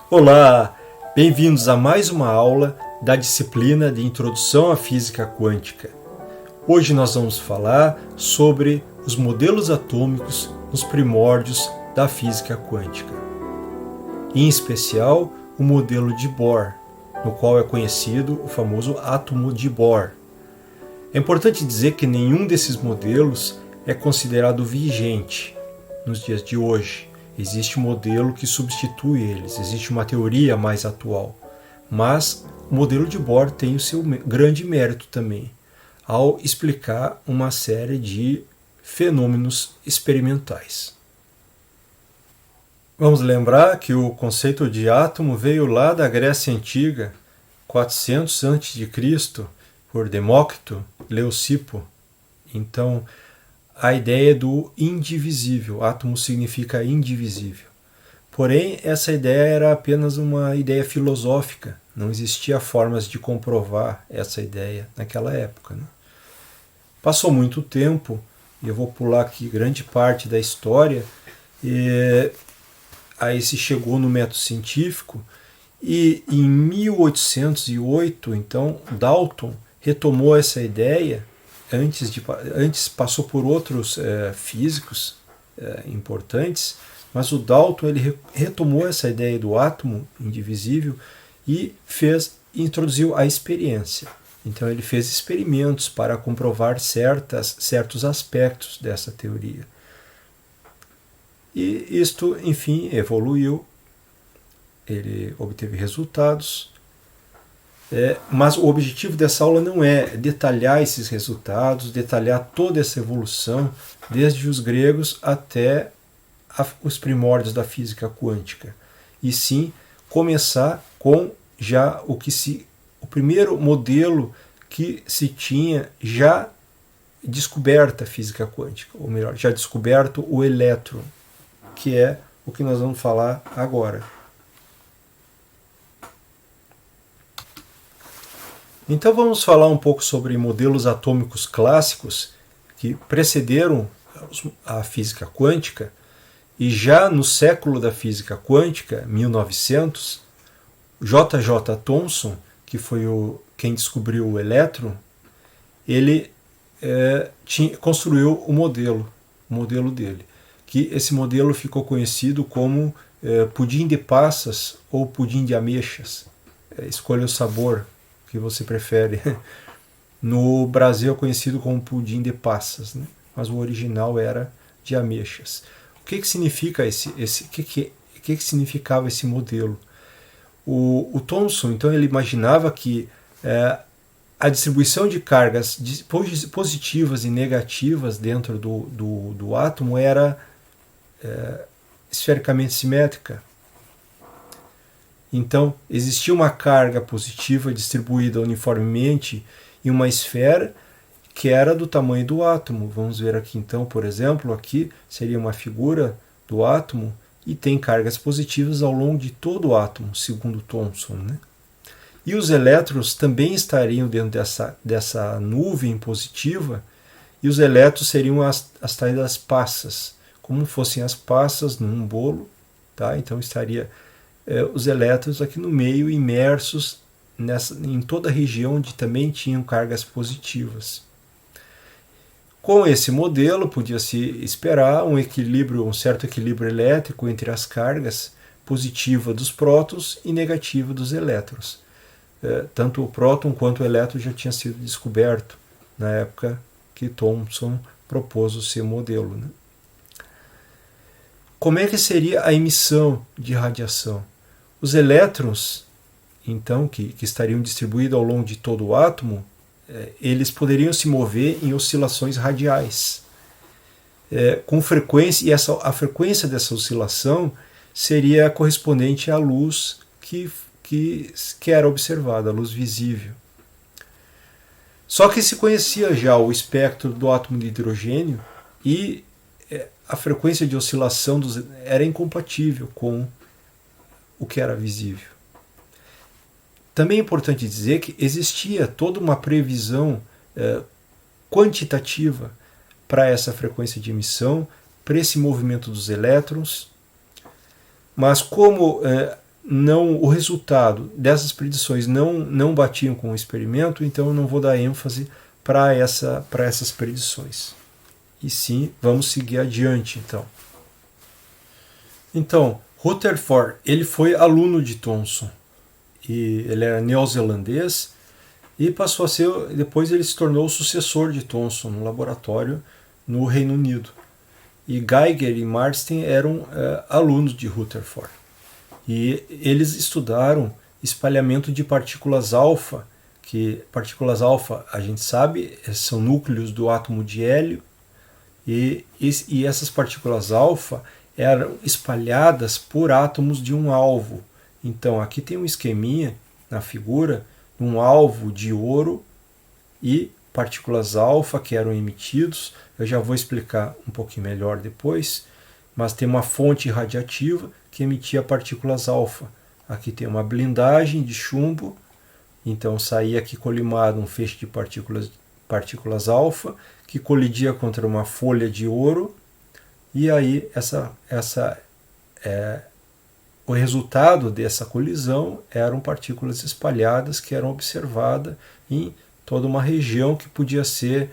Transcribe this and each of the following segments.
Olá, bem-vindos a mais uma aula da disciplina de Introdução à Física Quântica. Hoje nós vamos falar sobre os modelos atômicos nos primórdios da física quântica. Em especial, o modelo de Bohr, no qual é conhecido o famoso átomo de Bohr. É importante dizer que nenhum desses modelos é considerado vigente nos dias de hoje. Existe um modelo que substitui eles, existe uma teoria mais atual. Mas o modelo de Bohr tem o seu grande mérito também, ao explicar uma série de fenômenos experimentais. Vamos lembrar que o conceito de átomo veio lá da Grécia Antiga, 400 a.C., por Demócrito, Leucipo. Então, a ideia do indivisível, átomo significa indivisível. Porém, essa ideia era apenas uma ideia filosófica, não existia formas de comprovar essa ideia naquela época, né? Passou muito tempo, e eu vou pular aqui grande parte da história, e aí se chegou no método científico, e em 1808, então, Dalton retomou essa ideia. Antes passou por outros físicos importantes, mas o Dalton ele retomou essa ideia do átomo indivisível e introduziu a experiência. Então ele fez experimentos para comprovar certos aspectos dessa teoria. E isto, enfim, evoluiu, ele obteve resultados. Mas o objetivo dessa aula não é detalhar esses resultados, detalhar toda essa evolução, desde os gregos até os primórdios da física quântica, e sim começar com já o primeiro modelo que se tinha já descoberta a física quântica, ou melhor, já descoberto o elétron, que é o que nós vamos falar agora. Então vamos falar um pouco sobre modelos atômicos clássicos que precederam a física quântica, e já no século da física quântica, 1900, J.J. Thomson, que foi quem descobriu o elétron, ele construiu o modelo dele, que esse modelo ficou conhecido como pudim de passas ou pudim de ameixas. Escolha o sabor que você prefere. No Brasil é conhecido como pudim de passas, né? Mas o original era de ameixas. O que significa que significava esse modelo? O Thomson, então, ele imaginava que a distribuição de cargas positivas e negativas dentro do átomo era esfericamente simétrica. Então, existia uma carga positiva distribuída uniformemente em uma esfera que era do tamanho do átomo. Vamos ver aqui então, por exemplo, aqui seria uma figura do átomo e tem cargas positivas ao longo de todo o átomo, segundo Thomson, né? E os elétrons também estariam dentro dessa nuvem positiva, e os elétrons seriam as tais das passas, como fossem as passas num bolo, tá? Então estaria os elétrons aqui no meio, imersos em toda a região onde também tinham cargas positivas. Com esse modelo, podia-se esperar um certo equilíbrio elétrico entre as cargas positiva dos prótons e negativa dos elétrons. Tanto o próton quanto o elétron já tinha sido descoberto na época que Thomson propôs o seu modelo, né? Como é que seria a emissão de radiação? Os elétrons, então, que estariam distribuídos ao longo de todo o átomo, eles poderiam se mover em oscilações radiais, com frequência, e a frequência dessa oscilação seria correspondente à luz que era observada, a luz visível. Só que se conhecia já o espectro do átomo de hidrogênio, e a frequência de oscilação era incompatível com o que era visível. Também é importante dizer que existia toda uma previsão quantitativa para essa frequência de emissão, para esse movimento dos elétrons, mas como o resultado dessas predições não batiam com o experimento, então eu não vou dar ênfase para essas predições. E sim, vamos seguir adiante então. Então, Rutherford, ele foi aluno de Thomson, e ele era neozelandês, e passou a ser, depois ele se tornou o sucessor de Thomson no laboratório no Reino Unido. E Geiger e Marsden eram alunos de Rutherford. E eles estudaram espalhamento de partículas alfa, que partículas alfa, a gente sabe, são núcleos do átomo de hélio, e essas partículas alfa eram espalhadas por átomos de um alvo. Então aqui tem um esqueminha na figura, um alvo de ouro e partículas alfa que eram emitidos. Eu já vou explicar um pouquinho melhor depois, mas tem uma fonte radiativa que emitia partículas alfa. Aqui tem uma blindagem de chumbo, então saía aqui colimado um feixe de partículas alfa que colidia contra uma folha de ouro, e aí o resultado dessa colisão eram partículas espalhadas que eram observadas em toda uma região que podia ser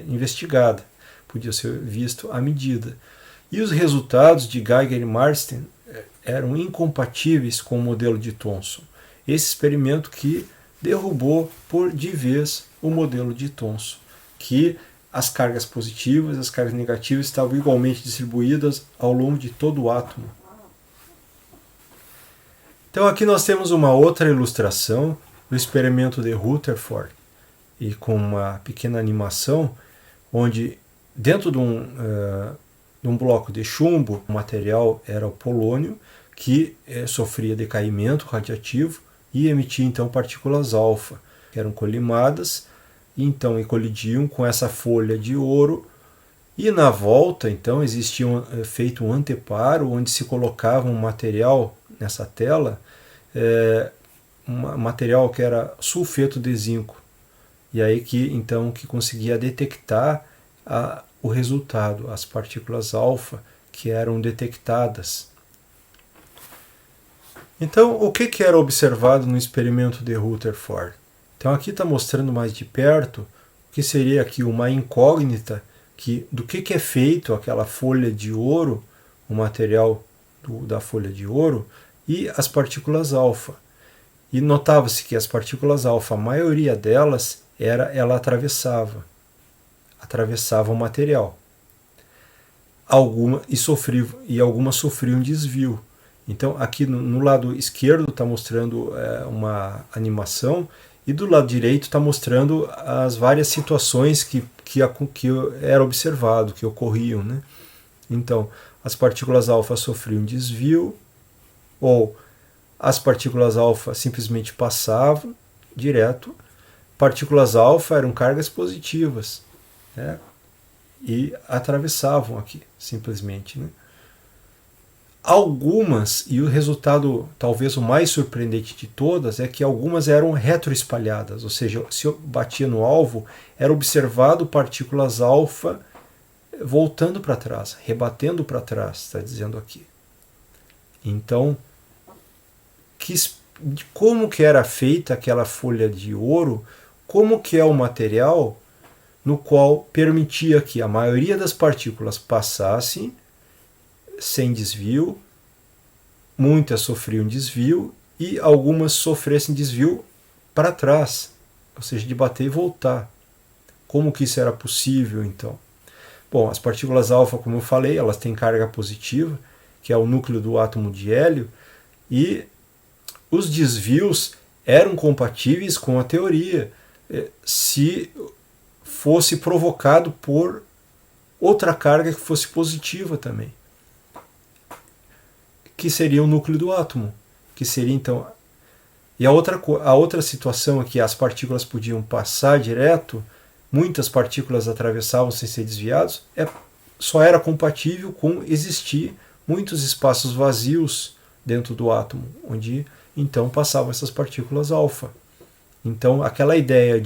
investigada, podia ser visto à medida. E os resultados de Geiger e Marsden eram incompatíveis com o modelo de Thomson. Esse experimento que derrubou de vez o modelo de Thomson, que as cargas positivas e as cargas negativas estavam igualmente distribuídas ao longo de todo o átomo. Então aqui nós temos uma outra ilustração do experimento de Rutherford, e com uma pequena animação, onde dentro de um bloco de chumbo, o material era o polônio, que sofria decaimento radiativo e emitia então partículas alfa, que eram colimadas, e colidiam com essa folha de ouro, e na volta então existia feito um anteparo onde se colocava um material nessa tela, um material que era sulfeto de zinco, e aí que conseguia detectar o resultado, as partículas alfa que eram detectadas. Então, o que era observado no experimento de Rutherford? Então aqui está mostrando mais de perto o que seria aqui uma incógnita do que é feito aquela folha de ouro, o material da folha de ouro, e as partículas alfa. E notava-se que as partículas alfa, a maioria delas, ela atravessava o material. Algumas sofriam desvio. Então aqui no lado esquerdo está mostrando uma animação, e do lado direito está mostrando as várias situações que era observado, que ocorriam, né? Então, as partículas alfa sofriam desvio, ou as partículas alfa simplesmente passavam direto. Partículas alfa eram cargas positivas, né? E atravessavam aqui, simplesmente, né? Algumas, e o resultado talvez o mais surpreendente de todas, é que algumas eram retroespalhadas, ou seja, se eu batia no alvo, era observado partículas alfa voltando para trás, rebatendo para trás, está dizendo aqui. Então, como que era feita aquela folha de ouro, como que é o material no qual permitia que a maioria das partículas passassem sem desvio, muitas sofriam desvio e algumas sofressem desvio para trás, ou seja, de bater e voltar. Como que isso era possível, então? Bom, as partículas alfa, como eu falei, elas têm carga positiva, que é o núcleo do átomo de hélio, e os desvios eram compatíveis com a teoria se fosse provocado por outra carga que fosse positiva também, que seria o núcleo do átomo, que seria então... E a outra situação é que as partículas podiam passar direto, muitas partículas atravessavam sem ser desviados, só era compatível com existir muitos espaços vazios dentro do átomo, onde então passavam essas partículas alfa. Então aquela ideia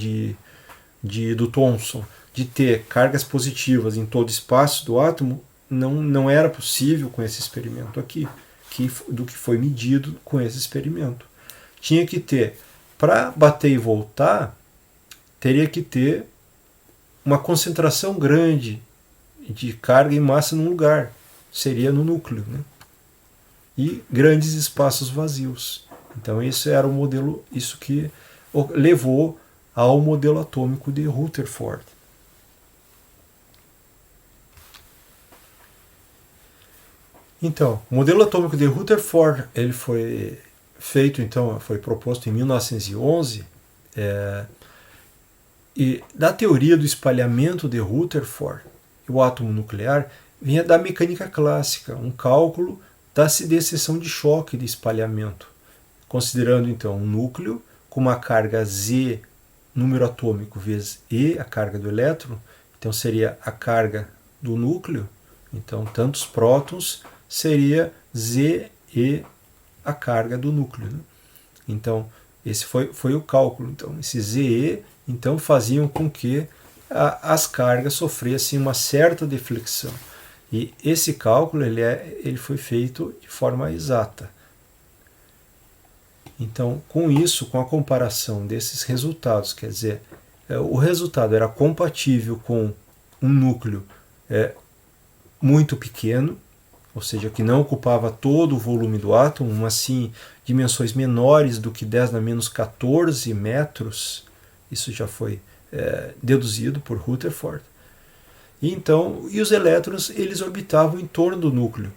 do Thomson de ter cargas positivas em todo o espaço do átomo não era possível com esse experimento aqui, do que foi medido com esse experimento. Tinha que ter, para bater e voltar, teria que ter uma concentração grande de carga e massa num lugar, seria no núcleo, né? E grandes espaços vazios. Então esse era o modelo, isso que levou ao modelo atômico de Rutherford. Então, o modelo atômico de Rutherford, ele foi feito, então, foi proposto em 1911, e da teoria do espalhamento de Rutherford, o átomo nuclear, vinha da mecânica clássica, um cálculo da seção de choque de espalhamento, considerando então um núcleo com uma carga Z, número atômico, vezes E, a carga do elétron, então seria a carga do núcleo, então tantos prótons seria ZE, a carga do núcleo, né? Então esse foi o cálculo. Então esse ZE então faziam com que as cargas sofressem uma certa deflexão. E esse cálculo ele foi feito de forma exata. Então, com isso, com a comparação desses resultados, quer dizer, o resultado era compatível com um núcleo muito pequeno, ou seja, que não ocupava todo o volume do átomo, mas sim dimensões menores do que 10 na menos 14 metros. Isso já foi deduzido por Rutherford. E os elétrons eles orbitavam em torno do núcleo,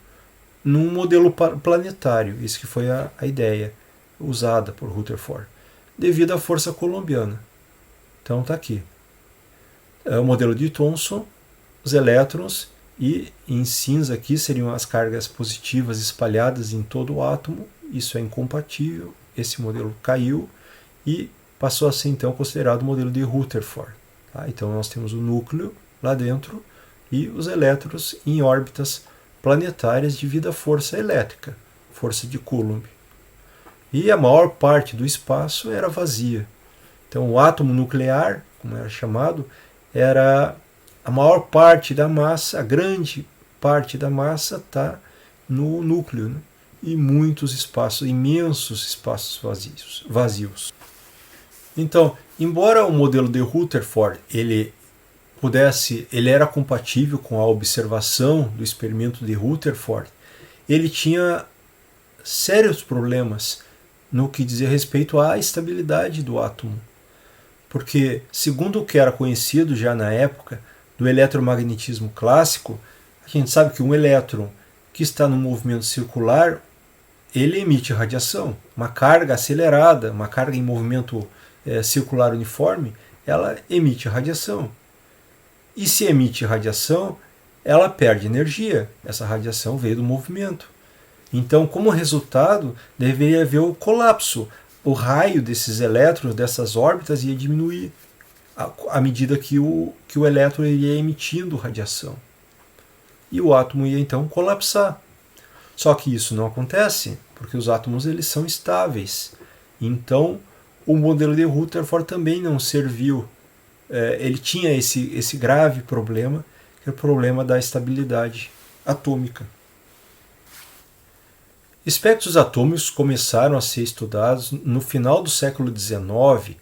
num modelo planetário. Isso que foi a ideia usada por Rutherford, devido à força coulombiana. Então está aqui. É o modelo de Thomson, os elétrons, e em cinza aqui seriam as cargas positivas espalhadas em todo o átomo. Isso é incompatível. Esse modelo caiu e passou a ser então considerado o modelo de Rutherford. Tá? Então nós temos o núcleo lá dentro e os elétrons em órbitas planetárias devido à força elétrica, força de Coulomb. E a maior parte do espaço era vazia. Então o átomo nuclear, como era chamado, era a maior parte da massa, a grande parte da massa está no núcleo, né? E muitos espaços, imensos espaços vazios. Então, embora o modelo de Rutherford ele era compatível com a observação do experimento de Rutherford, ele tinha sérios problemas no que dizia respeito à estabilidade do átomo. Porque, segundo o que era conhecido já na época do eletromagnetismo clássico, a gente sabe que um elétron que está no movimento circular, ele emite radiação. Uma carga acelerada, uma carga em movimento circular uniforme, ela emite radiação. E se emite radiação, ela perde energia. Essa radiação veio do movimento. Então, como resultado, deveria haver o colapso. O raio desses elétrons, dessas órbitas, ia diminuir à medida que o elétron iria emitindo radiação. E o átomo ia então colapsar. Só que isso não acontece, porque os átomos eles são estáveis. Então, o modelo de Rutherford também não serviu. Ele tinha esse grave problema, que é o problema da estabilidade atômica. Espectros atômicos começaram a ser estudados no final do século XIX,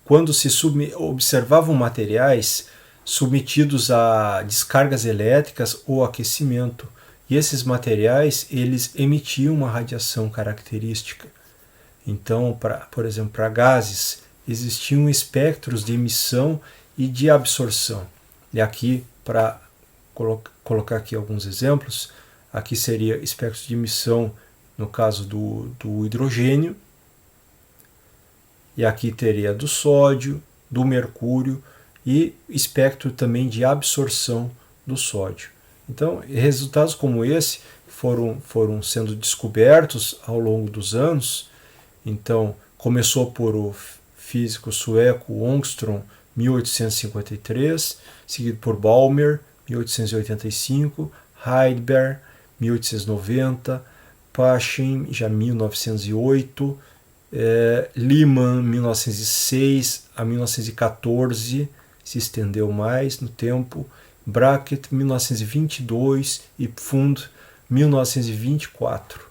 quando se observavam materiais submetidos a descargas elétricas ou aquecimento. E esses materiais eles emitiam uma radiação característica. Então, por exemplo, para gases, existiam espectros de emissão e de absorção. E aqui, para colocar aqui alguns exemplos, aqui seria espectros de emissão no caso do hidrogênio, e aqui teria do sódio, do mercúrio e espectro também de absorção do sódio. Então, resultados como esse foram sendo descobertos ao longo dos anos. Então, começou por o físico sueco Ångström, 1853, seguido por Balmer, 1885, Heidelberg, 1890, Paschen, já 1908, Lyman, 1906 a 1914, se estendeu mais no tempo, Brackett 1922 e Pfund 1924.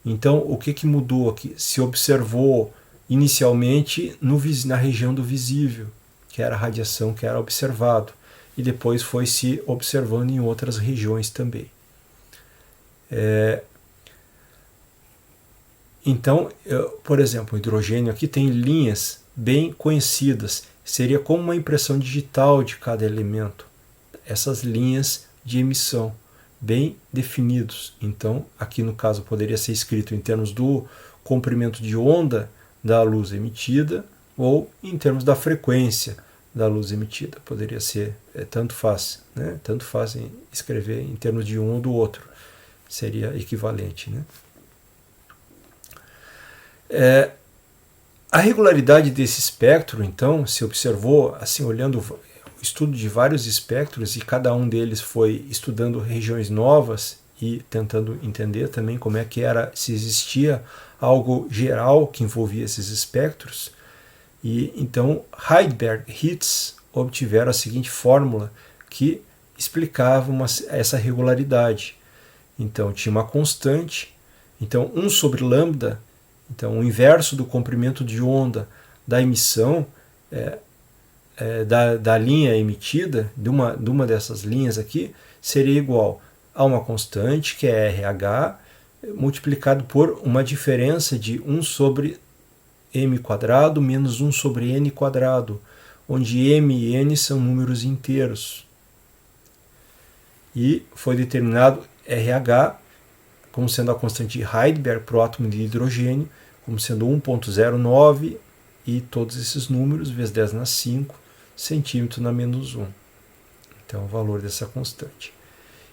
Então, o que mudou aqui? Se observou inicialmente na região do visível, que era a radiação que era observado, e depois foi se observando em outras regiões também. Então, por exemplo, o hidrogênio aqui tem linhas bem conhecidas, seria como uma impressão digital de cada elemento, essas linhas de emissão bem definidos. Então, aqui no caso poderia ser escrito em termos do comprimento de onda da luz emitida ou em termos da frequência da luz emitida. Poderia ser, tanto faz, né? Tanto faz em escrever em termos de um ou do outro. Seria equivalente, né? A regularidade desse espectro, então, se observou, assim, olhando o estudo de vários espectros, e cada um deles foi estudando regiões novas e tentando entender também como é que era, se existia algo geral que envolvia esses espectros. E então Rydberg e Hitz obtiveram a seguinte fórmula que explicava essa regularidade. Então tinha uma constante, então 1 sobre lambda, então o inverso do comprimento de onda da emissão da linha emitida, de uma dessas linhas aqui, seria igual a uma constante, que é RH, multiplicado por uma diferença de 1 sobre m quadrado menos 1 sobre n quadrado, onde m e n são números inteiros. E foi determinado RH como sendo a constante de Rydberg para o átomo de hidrogênio, como sendo 1,09 e todos esses números, vezes 10 na 5, centímetro na menos 1. Então, o valor dessa constante.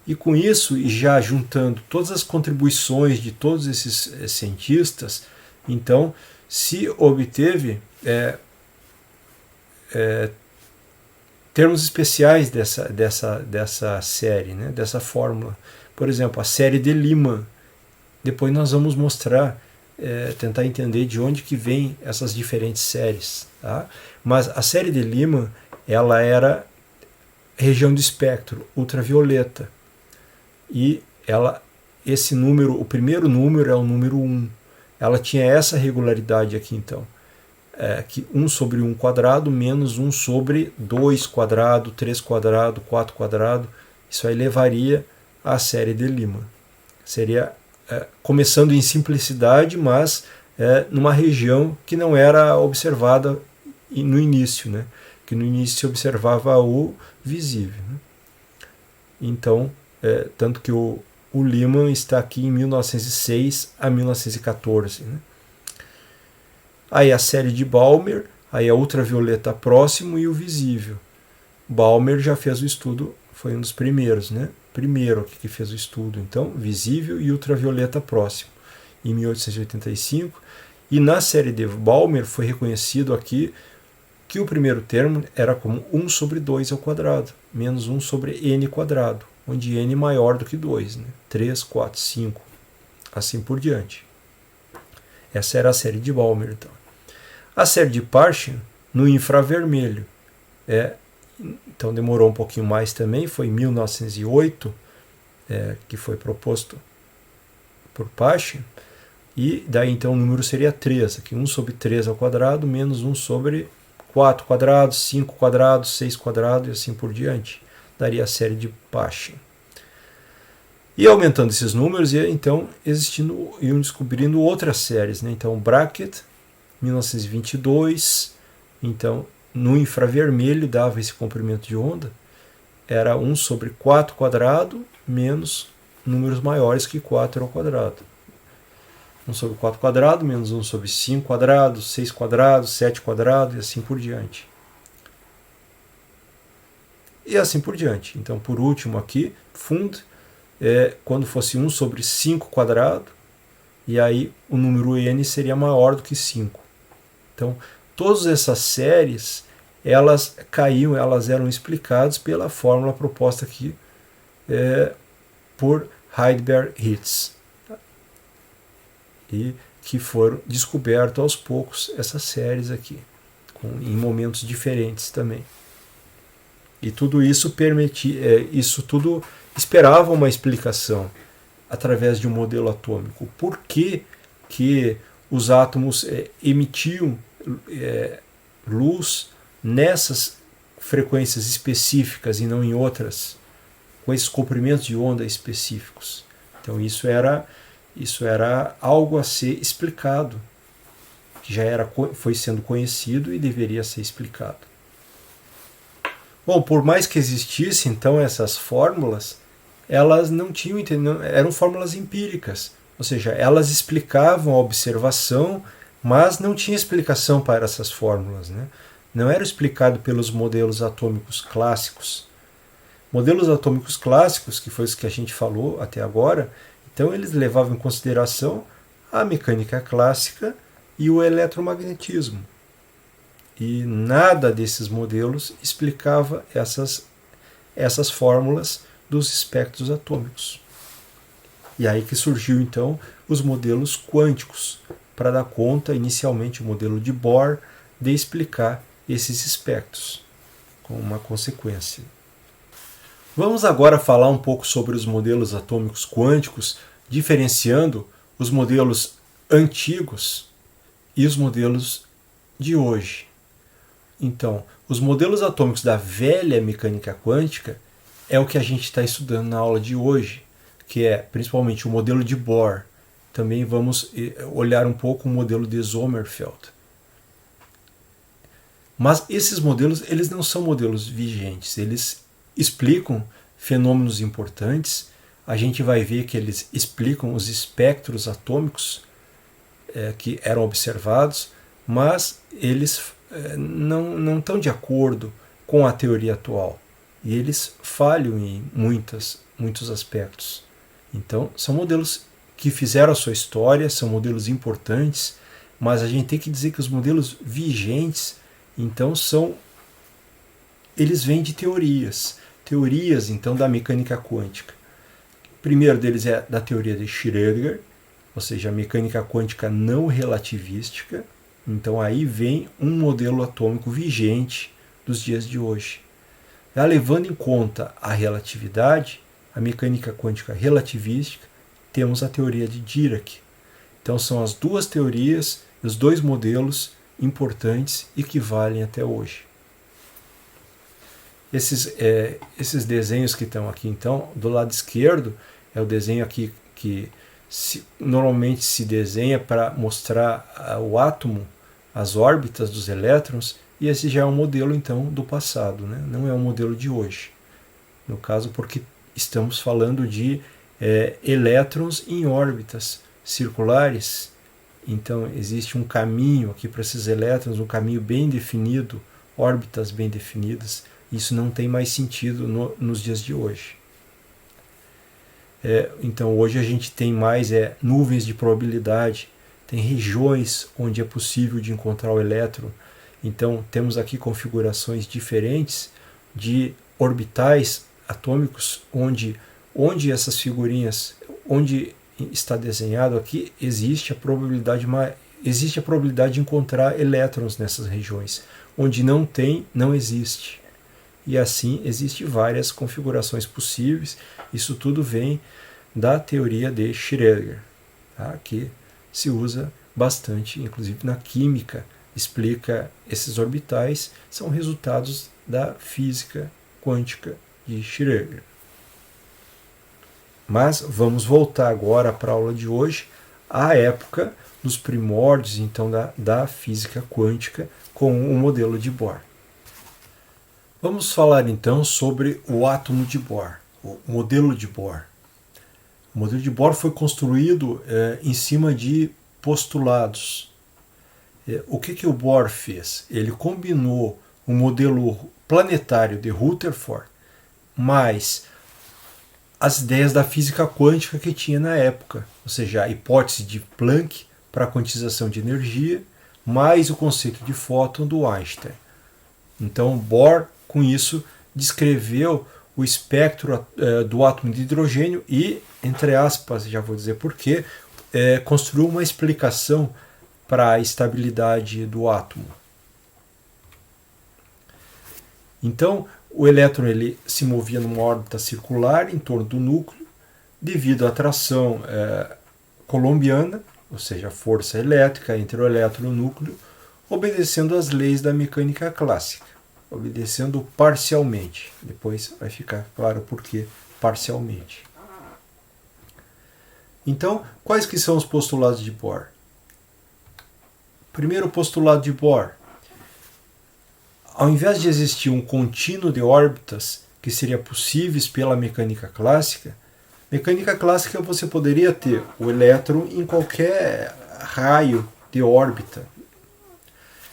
E com isso, e já juntando todas as contribuições de todos esses cientistas, então se obteve termos especiais dessa série, né, dessa fórmula. Por exemplo, a série de Lyman. Depois nós vamos mostrar, tentar entender de onde que vem essas diferentes séries. Tá? Mas a série de Lyman, ela era região do espectro ultravioleta. E esse número, o primeiro número é o número 1. Ela tinha essa regularidade aqui, então. Que 1 sobre 1 quadrado menos 1 sobre 2 quadrado, 3 quadrado, 4 quadrado. Isso aí levaria à série de Lyman. Seria começando em simplicidade, mas numa região que não era observada no início, né? Que no início se observava o visível. Né? Então, tanto que o Lyman está aqui em 1906 a 1914. Né? Aí a série de Balmer, aí a ultravioleta próximo e o visível. Balmer já fez o estudo, foi um dos primeiros, né? Primeiro que fez o estudo, então, visível e ultravioleta próximo, em 1885. E na série de Balmer foi reconhecido aqui que o primeiro termo era como 1 sobre 2 ao quadrado, menos 1 sobre n quadrado, onde n é maior do que 2, né? 3, 4, 5, assim por diante. Essa era a série de Balmer, então. A série de Paschen, no infravermelho, então demorou um pouquinho mais também, foi em 1908 que foi proposto por Paschen, e daí então o número seria 3, aqui 1 sobre 3 ao quadrado, menos 1 sobre 4 quadrados, 5 quadrados, 6 quadrados e assim por diante. Daria a série de Paschen. E aumentando esses números, e então iam descobrindo outras séries. Né? Então, Brackett, 1922, então no infravermelho dava esse comprimento de onda, era 1 sobre 4 quadrado menos números maiores que 4 ao quadrado. 1 sobre 4 quadrado menos 1 sobre 5 quadrados, 6 quadrados, 7 quadrados e assim por diante. E assim por diante. Então, por último aqui, Pfund, quando fosse 1 sobre 5 quadrado, e aí o número n seria maior do que 5. Então, todas essas séries, elas eram explicadas pela fórmula proposta aqui por Rydberg e Hitz. E que foram descobertas aos poucos essas séries aqui, em momentos diferentes também. E tudo isso isso tudo esperava uma explicação através de um modelo atômico. Por que os átomos emitiam luz nessas frequências específicas e não em outras, com esses comprimentos de onda específicos? Então isso era algo a ser explicado, que foi sendo conhecido e deveria ser explicado. Bom, por mais que existissem então essas fórmulas, elas não tinham, eram fórmulas empíricas, ou seja, elas explicavam a observação, mas não tinha explicação para essas fórmulas, né? Não era explicado pelos modelos atômicos clássicos. Modelos atômicos clássicos, que foi isso que a gente falou até agora, então eles levavam em consideração a mecânica clássica e o eletromagnetismo. E nada desses modelos explicava essas fórmulas dos espectros atômicos. E aí que surgiu então os modelos quânticos, para dar conta, inicialmente o modelo de Bohr, de explicar esses espectros, como uma consequência. Vamos agora falar um pouco sobre os modelos atômicos quânticos, diferenciando os modelos antigos e os modelos de hoje. Então, os modelos atômicos da velha mecânica quântica é o que a gente está estudando na aula de hoje, que é principalmente o modelo de Bohr. Também vamos olhar um pouco o modelo de Sommerfeld. Mas esses modelos, eles não são modelos vigentes, eles explicam fenômenos importantes. A gente vai ver que eles explicam os espectros atômicos que eram observados, mas eles não estão de acordo com a teoria atual. E eles falham em muitos aspectos. Então, são modelos que fizeram a sua história, são modelos importantes, mas a gente tem que dizer que os modelos vigentes, então, eles vêm de teorias. Teorias, então, da mecânica quântica. O primeiro deles é da teoria de Schrödinger, ou seja, a mecânica quântica não relativística. Então aí vem um modelo atômico vigente dos dias de hoje. Já levando em conta a relatividade, a mecânica quântica relativística, temos a teoria de Dirac. Então são as duas teorias, os dois modelos importantes e que valem até hoje. Esses desenhos que estão aqui, então, do lado esquerdo, é o desenho aqui que normalmente se desenha para mostrar o átomo, as órbitas dos elétrons, e esse já é um modelo, então, do passado, né? Não é um modelo de hoje. No caso, porque estamos falando de elétrons em órbitas circulares. Então, existe um caminho aqui para esses elétrons, um caminho bem definido, órbitas bem definidas. Isso não tem mais sentido nos dias de hoje. Então, hoje a gente tem mais nuvens de probabilidade, tem regiões onde é possível de encontrar o elétron. Então, temos aqui configurações diferentes de orbitais atômicos, onde essas figurinhas, onde está desenhado aqui, existe a probabilidade de encontrar elétrons nessas regiões. Onde não tem, não existe. E assim, existem várias configurações possíveis. Isso tudo vem da teoria de Schrödinger, tá? Que se usa bastante, inclusive na química, explica esses orbitais, são resultados da física quântica de Schrödinger. Mas vamos voltar agora para a aula de hoje, à época dos primórdios então da física quântica com o modelo de Bohr. Vamos falar então sobre o átomo de Bohr, o modelo de Bohr. O modelo de Bohr foi construído em cima de postulados. O que o Bohr fez? Ele combinou o modelo planetário de Rutherford mais as ideias da física quântica que tinha na época, ou seja, a hipótese de Planck para a quantização de energia, mais o conceito de fóton do Einstein. Então, Bohr, com isso, descreveu o espectro do átomo de hidrogênio e, entre aspas, já vou dizer porquê, construiu uma explicação para a estabilidade do átomo. Então, o elétron ele se movia numa órbita circular em torno do núcleo, devido à atração coulombiana, ou seja, a força elétrica entre o elétron e o núcleo, obedecendo às leis da mecânica clássica, obedecendo parcialmente. Depois vai ficar claro por que parcialmente. Então, quais que são os postulados de Bohr? Primeiro postulado de Bohr: ao invés de existir um contínuo de órbitas que seria possíveis pela mecânica clássica você poderia ter o elétron em qualquer raio de órbita.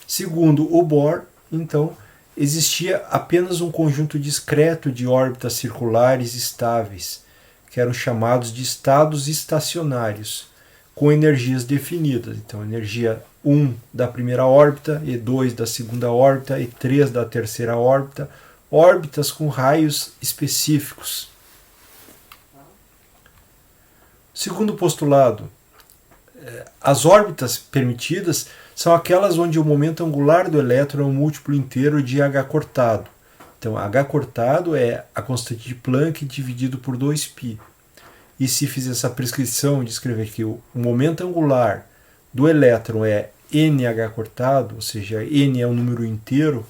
Segundo o Bohr, então, existia apenas um conjunto discreto de órbitas circulares estáveis, que eram chamados de estados estacionários, com energias definidas. Então, energia 1 da primeira órbita, E2 da segunda órbita, E3 da terceira órbita, órbitas com raios específicos. Segundo postulado, as órbitas permitidas são aquelas onde o momento angular do elétron é um múltiplo inteiro de h cortado. Então, h cortado é a constante de Planck dividido por 2π. E se fizer essa prescrição de escrever que o momento angular do elétron é nh cortado, ou seja, n é um número inteiro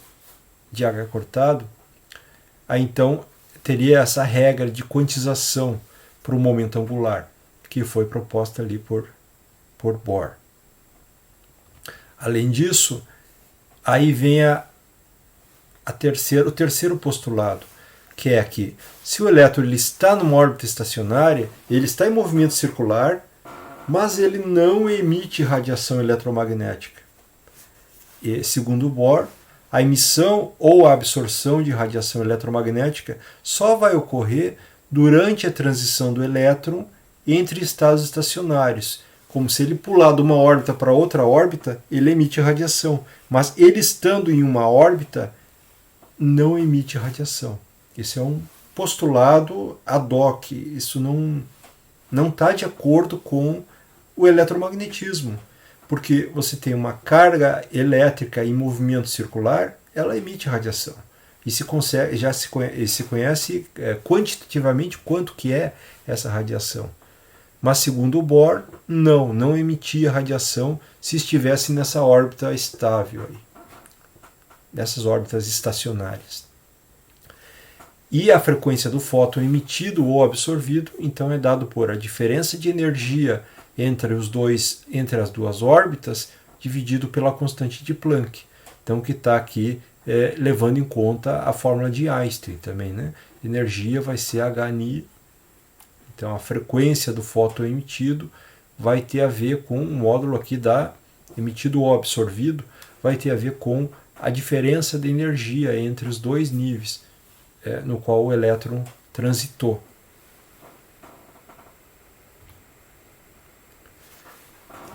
de h cortado, aí então teria essa regra de quantização para o momento angular, que foi proposta ali por Bohr. Além disso, aí vem o terceiro postulado, que é que se o elétron ele está numa órbita estacionária, ele está em movimento circular, mas ele não emite radiação eletromagnética. E, segundo Bohr, a emissão ou a absorção de radiação eletromagnética só vai ocorrer durante a transição do elétron entre estados estacionários. Como se ele pular de uma órbita para outra órbita, ele emite radiação. Mas ele estando em uma órbita, não emite radiação. Esse é um postulado ad hoc. Isso não está de acordo com o eletromagnetismo. Porque você tem uma carga elétrica em movimento circular, ela emite radiação. E se conhece quantitativamente quanto que é essa radiação. Mas segundo o Bohr, não emitia radiação se estivesse nessa órbita estável, aí, nessas órbitas estacionárias. E a frequência do fóton emitido ou absorvido, então, é dado por a diferença de energia entre as duas órbitas, dividido pela constante de Planck. Então, que está aqui levando em conta a fórmula de Einstein também, né? Energia vai ser hν. Então, a frequência do fóton emitido vai ter a ver com o módulo aqui emitido ou absorvido, vai ter a ver com a diferença de energia entre os dois níveis no qual o elétron transitou.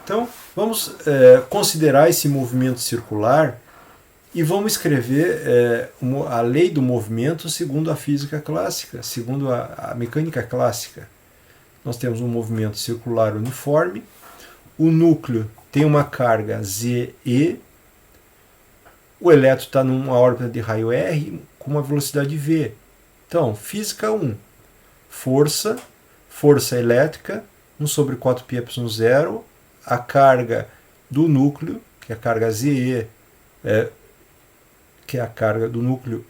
Então, vamos considerar esse movimento circular e vamos escrever a lei do movimento segundo a física clássica, segundo a mecânica clássica. Nós temos um movimento circular uniforme, o núcleo tem uma carga ZE, o elétron está numa órbita de raio R com uma velocidade V. Então, física 1, força elétrica, 1 sobre 4πε0, a carga do núcleo, que é a carga ZE, que é a carga do núcleo,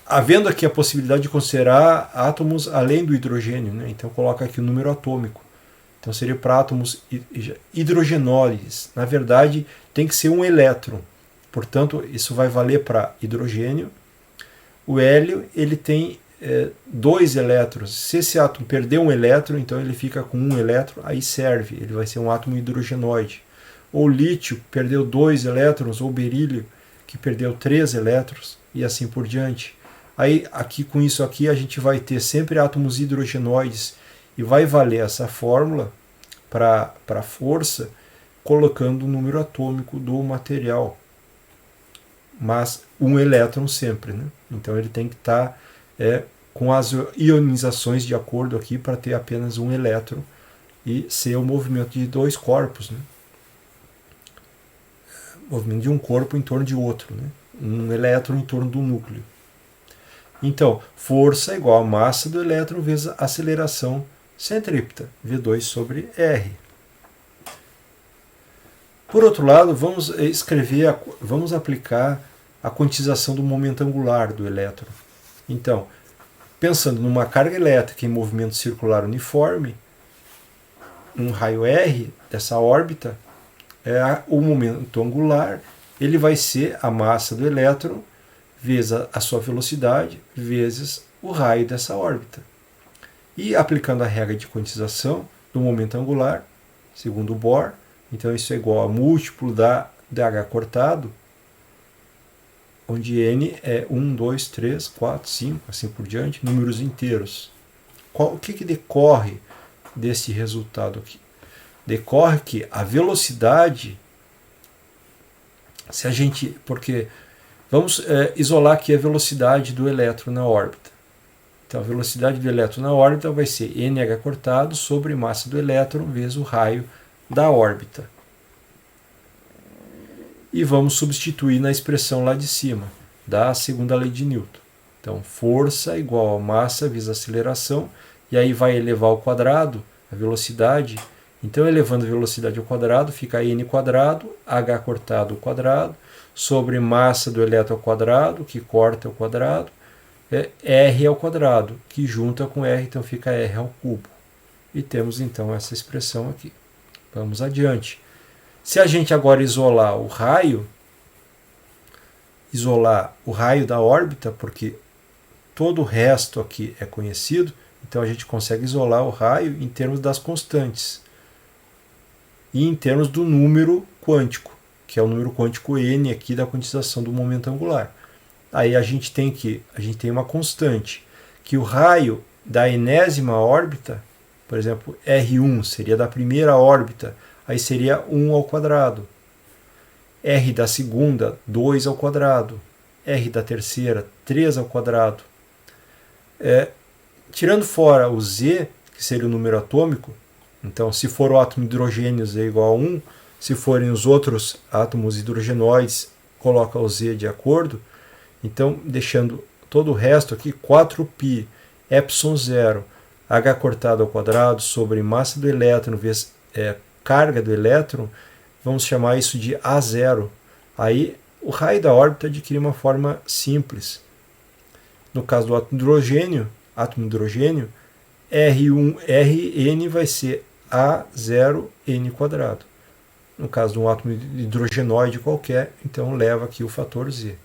havendo aqui a possibilidade de considerar átomos além do hidrogênio, né? Então coloca aqui o número atômico. Então seria para átomos hidrogenóides. Na verdade, tem que ser um elétron. Portanto, isso vai valer para hidrogênio. O hélio ele tem 2 elétrons. Se esse átomo perder um elétron, então ele fica com um elétron, aí serve, ele vai ser um átomo hidrogenoide. Ou lítio perdeu 2 elétrons, ou berílio que perdeu 3 elétrons, e assim por diante. Aí, com isso aqui, a gente vai ter sempre átomos hidrogenoides, e vai valer essa fórmula para a força, colocando o número atômico do material. Mas um elétron sempre, né? Então ele tem que estar com as ionizações de acordo aqui para ter apenas um elétron e ser o movimento de 2 corpos, né? Movimento de um corpo em torno de outro, né? Um elétron em torno do núcleo. Então, força igual a massa do elétron vezes a aceleração centrípeta, V2 sobre R. Por outro lado, vamos aplicar a quantização do momento angular do elétron. Então, pensando numa carga elétrica em movimento circular uniforme, um raio R dessa órbita, o momento angular ele vai ser a massa do elétron vezes a sua velocidade vezes o raio dessa órbita. E aplicando a regra de quantização do momento angular, segundo Bohr, então isso é igual a múltiplo da h cortado, onde n é 1, 2, 3, 4, 5, assim por diante, números inteiros. O que decorre desse resultado aqui? Decorre que a velocidade, porque vamos isolar aqui a velocidade do elétron na órbita. Então a velocidade do elétron na órbita vai ser nh cortado sobre massa do elétron vezes o raio da órbita. E vamos substituir na expressão lá de cima, da segunda lei de Newton. Então, força igual a massa vezes a aceleração, e aí vai elevar ao quadrado a velocidade. Então, elevando a velocidade ao quadrado, fica n quadrado, h cortado ao quadrado, sobre massa do elétron ao quadrado, que corta ao quadrado, r ao quadrado, que junta com r, então fica r ao cubo. E temos, então, essa expressão aqui. Vamos adiante. Se a gente agora isolar o raio da órbita, porque todo o resto aqui é conhecido, então a gente consegue isolar o raio em termos das constantes e em termos do número quântico, que é o número quântico n aqui da quantização do momento angular. Aí a gente tem uma constante, que o raio da enésima órbita, por exemplo, R1 seria da primeira órbita, aí seria 1 ao quadrado. R da segunda, 2 ao quadrado. R da terceira, 3 ao quadrado. Tirando fora o Z, que seria o número atômico, então se for o átomo de hidrogênio, Z é igual a 1, se forem os outros átomos hidrogenoides, coloca o Z de acordo. Então, deixando todo o resto aqui, 4π epsilon 0, h cortado ao quadrado sobre massa do elétron vezes carga do elétron, vamos chamar isso de A0. Aí o raio da órbita adquire uma forma simples. No caso do átomo de hidrogênio, Rn vai ser A0n quadrado. No caso de um átomo hidrogenoide qualquer, então leva aqui o fator Z.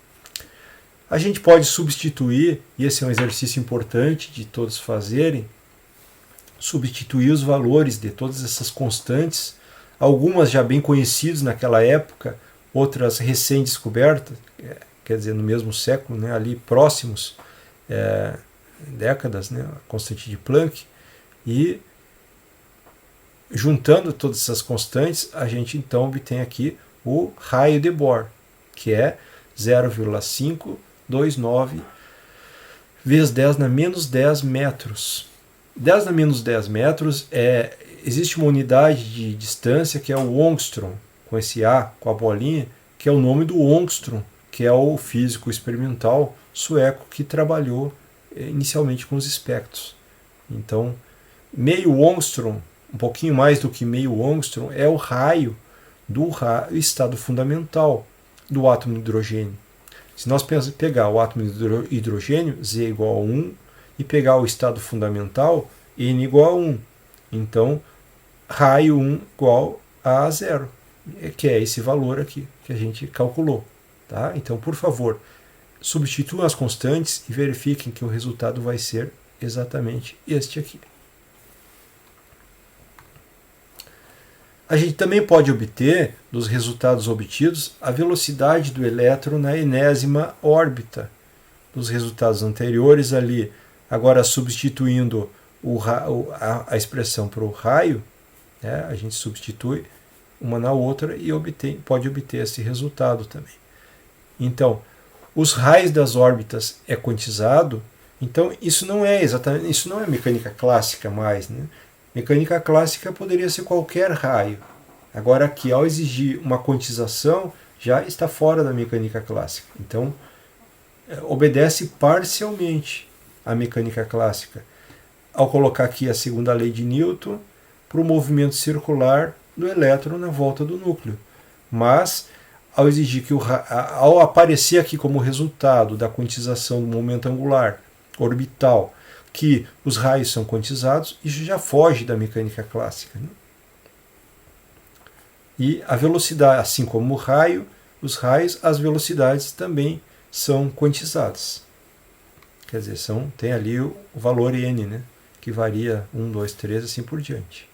A gente pode substituir, e esse é um exercício importante de todos fazerem, substituir os valores de todas essas constantes, algumas já bem conhecidas naquela época, outras recém-descobertas, quer dizer, no mesmo século, né, ali próximos, décadas, né, a constante de Planck, e juntando todas essas constantes, a gente então obtém aqui o raio de Bohr, que é 0,529 vezes 10 na menos 10 metros. 10 na menos 10 metros existe uma unidade de distância que é o ångstrom, com esse A, com a bolinha, que é o nome do Ångström, que é o físico experimental sueco que trabalhou inicialmente com os espectros. Então, meio Ångström, um pouquinho mais do que meio Ångström, é o raio do estado fundamental do átomo de hidrogênio. Se nós pegar o átomo de hidrogênio, Z igual a 1, e pegar o estado fundamental, N igual a 1. Então, raio 1 igual a 0, que é esse valor aqui que a gente calculou. Tá? Então, por favor, substituam as constantes e verifiquem que o resultado vai ser exatamente este aqui. A gente também pode obter, dos resultados obtidos, a velocidade do elétron na enésima órbita. Dos resultados anteriores ali, agora substituindo a expressão para o raio, né, a gente substitui uma na outra e pode obter esse resultado também. Então, os raios das órbitas é quantizado, então isso não é mecânica clássica mais, né? Mecânica clássica poderia ser qualquer raio. Agora aqui, ao exigir uma quantização, já está fora da mecânica clássica. Então, obedece parcialmente à mecânica clássica, ao colocar aqui a segunda lei de Newton para o movimento circular do elétron na volta do núcleo. Mas, ao exigir que ao aparecer aqui como resultado da quantização do momento angular orbital, que os raios são quantizados, isso já foge da mecânica clássica, né? E a velocidade, assim como o raio, os raios, as velocidades também são quantizadas. Quer dizer, tem ali o valor n, né? Que varia 1, 2, 3, assim por diante.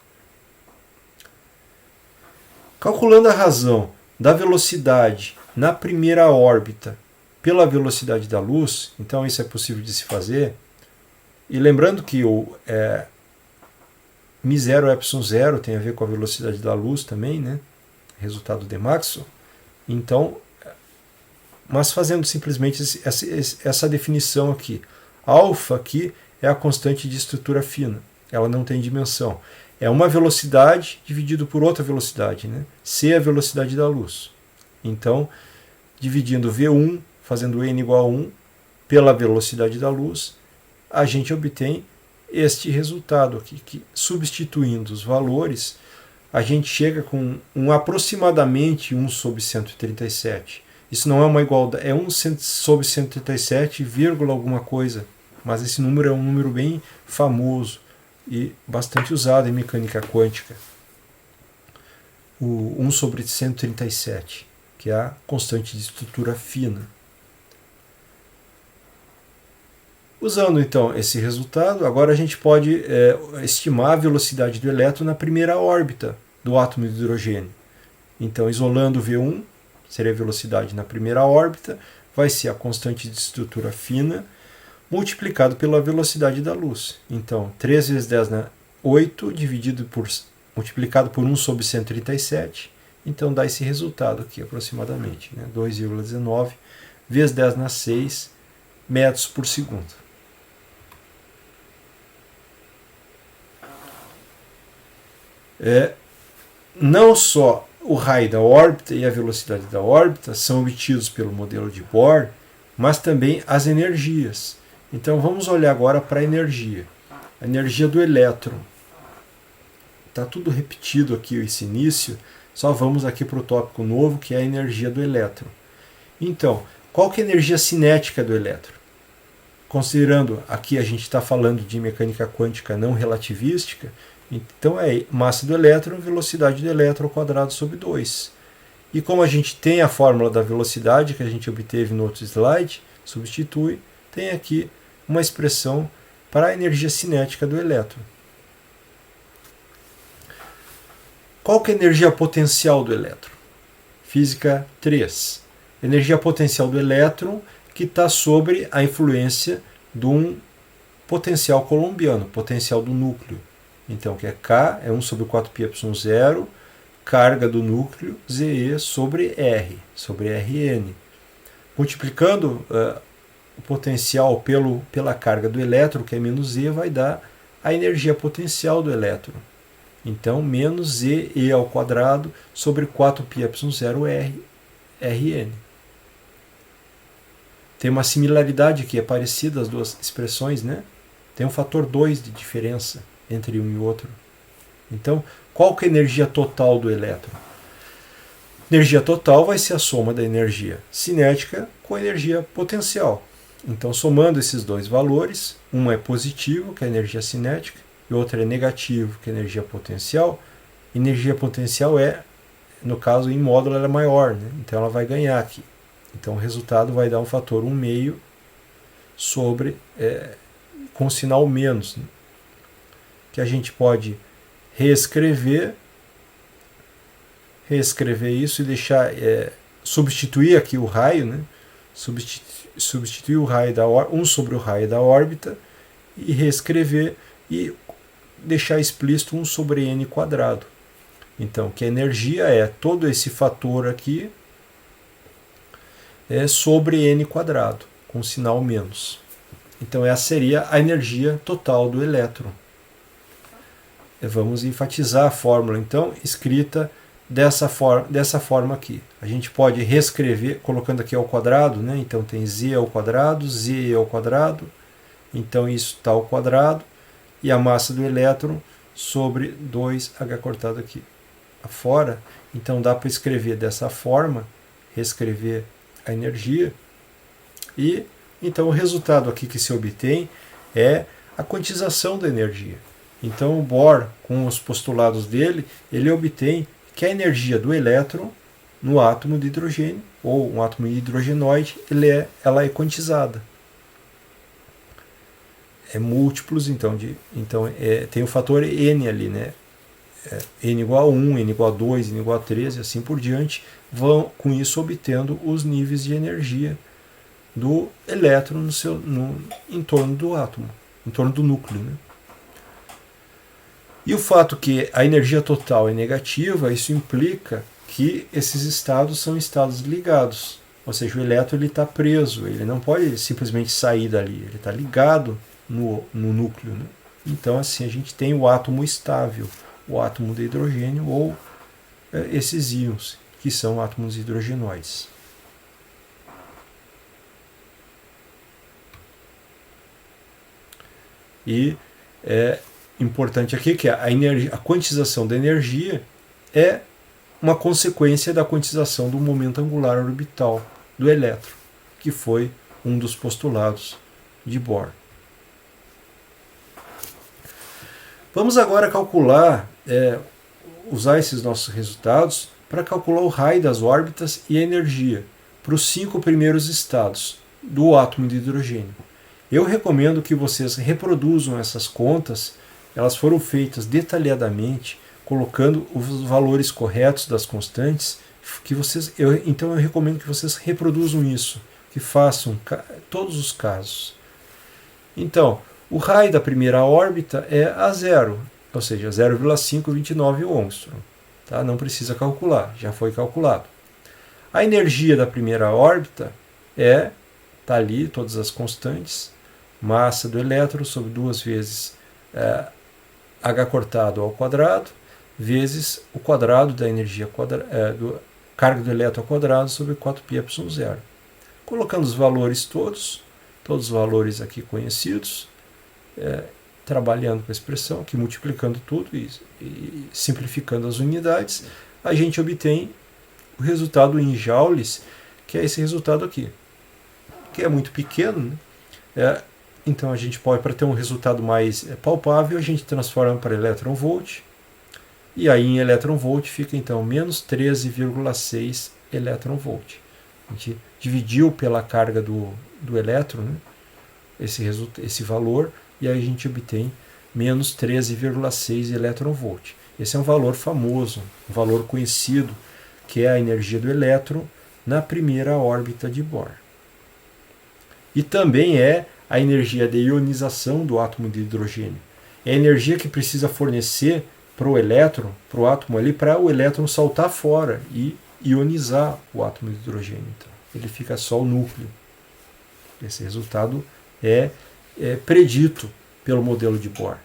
Calculando a razão da velocidade na primeira órbita pela velocidade da luz, então isso é possível de se fazer. E lembrando que o μ0 ε0 tem a ver com a velocidade da luz também, né? Resultado de Maxwell. Então, mas fazendo simplesmente essa definição aqui. Alfa aqui é a constante de estrutura fina. Ela não tem dimensão. É uma velocidade dividido por outra velocidade, né? C é a velocidade da luz. Então, dividindo V1, fazendo n igual a 1, pela velocidade da luz, a gente obtém este resultado aqui, que substituindo os valores, a gente chega com aproximadamente 1 sobre 137. Isso não é uma igualdade, é 1 sobre 137, vírgula alguma coisa, mas esse número é um número bem famoso e bastante usado em mecânica quântica. O 1 sobre 137, que é a constante de estrutura fina. Usando então esse resultado, agora a gente pode estimar a velocidade do elétron na primeira órbita do átomo de hidrogênio. Então, isolando V1, seria a velocidade na primeira órbita, vai ser a constante de estrutura fina, multiplicado pela velocidade da luz. Então, 3 vezes 10 na 8, multiplicado por 1 sobre 137, então dá esse resultado aqui aproximadamente, né? 2,19 vezes 10 na 6 metros por segundo. Não só o raio da órbita e a velocidade da órbita são obtidos pelo modelo de Bohr, mas também as energias. Então vamos olhar agora para a energia. A energia do elétron. Está tudo repetido aqui esse início, só vamos aqui para o tópico novo, que é a energia do elétron. Então, qual que é a energia cinética do elétron? Considerando aqui a gente está falando de mecânica quântica não relativística, então é massa do elétron, velocidade do elétron ao quadrado sobre 2. E como a gente tem a fórmula da velocidade que a gente obteve no outro slide, substitui, tem aqui uma expressão para a energia cinética do elétron. Qual que é a energia potencial do elétron? Física 3. Energia potencial do elétron que está sobre a influência de um potencial colombiano, potencial do núcleo. Então, que é K, é 1 sobre 4πε0, carga do núcleo, Ze sobre R, sobre Rn. Multiplicando o potencial pela carga do elétron, que é menos E, vai dar a energia potencial do elétron. Então, menos Ze ao quadrado sobre 4πε0 Rn. Tem uma similaridade aqui, é parecida as duas expressões, né? Tem um fator 2 de diferença entre um e outro. Então, qual que é a energia total do elétron? Energia total vai ser a soma da energia cinética com a energia potencial. Então, somando esses dois valores, um é positivo, que é a energia cinética, e outro é negativo, que é a energia potencial. Energia potencial no caso, em módulo, ela é maior, né? Então ela vai ganhar aqui. Então o resultado vai dar um fator 1/2 sobre, com sinal menos, né? Que a gente pode reescrever isso e deixar, substituir aqui o raio, né? Substituir o raio 1 sobre o raio da órbita e reescrever e deixar explícito 1 sobre n quadrado. Então, que a energia é todo esse fator aqui sobre n quadrado, com sinal menos. Então, essa seria a energia total do elétron. Vamos enfatizar a fórmula, então, escrita dessa forma aqui. A gente pode reescrever colocando aqui ao quadrado, né? Então tem z ao quadrado, z ao quadrado, então isso está ao quadrado, e a massa do elétron sobre 2H cortado aqui afora. Então dá para escrever dessa forma, reescrever a energia, e então o resultado aqui que se obtém é a quantização da energia. Então o Bohr, com os postulados dele, ele obtém que a energia do elétron no átomo de hidrogênio, ou um átomo hidrogenoide, ela é quantizada. É múltiplos, então tem o fator n ali, né? N igual a 1, N igual a 2, N igual a 3 e assim por diante, vão com isso obtendo os níveis de energia do elétron em torno do átomo, em torno do núcleo, né? E o fato que a energia total é negativa, isso implica que esses estados são estados ligados. Ou seja, o elétron está preso, ele não pode simplesmente sair dali, ele está ligado no núcleo, né? Então assim a gente tem o átomo estável, o átomo de hidrogênio, ou esses íons, que são átomos hidrogenoides. E é importante aqui que a quantização da energia é uma consequência da quantização do momento angular orbital do elétron, que foi um dos postulados de Bohr. Vamos agora calcular, usar esses nossos resultados para calcular o raio das órbitas e a energia para os 5 primeiros estados do átomo de hidrogênio. Eu recomendo que vocês reproduzam essas contas, elas foram feitas detalhadamente, colocando os valores corretos das constantes, então eu recomendo que vocês reproduzam isso, que façam todos os casos. Então, o raio da primeira órbita é a zero, ou seja, 0,529 Ångstrom. Tá? Não precisa calcular, já foi calculado. A energia da primeira órbita está ali, todas as constantes, massa do elétron sobre 2 vezes h cortado ao quadrado, vezes o quadrado da energia carga do elétron ao quadrado sobre 4πε0. Colocando os valores todos os valores aqui conhecidos, trabalhando com a expressão, aqui multiplicando tudo e simplificando as unidades, a gente obtém o resultado em joules, que é esse resultado aqui, que é muito pequeno, né? Então a gente pode, para ter um resultado mais palpável, a gente transforma para elétron-volt, e aí em elétron-volt fica então menos 13,6 elétron-volt. A gente dividiu pela carga do elétron, né, esse valor, e aí a gente obtém menos 13,6 elétron-volt. Esse é um valor famoso, um valor conhecido, que é a energia do elétron na primeira órbita de Bohr. E também é a energia de ionização do átomo de hidrogênio. É a energia que precisa fornecer para o elétron, para o átomo ali, para o elétron saltar fora e ionizar o átomo de hidrogênio. Então, ele fica só o núcleo. Esse resultado é predito pelo modelo de Bohr.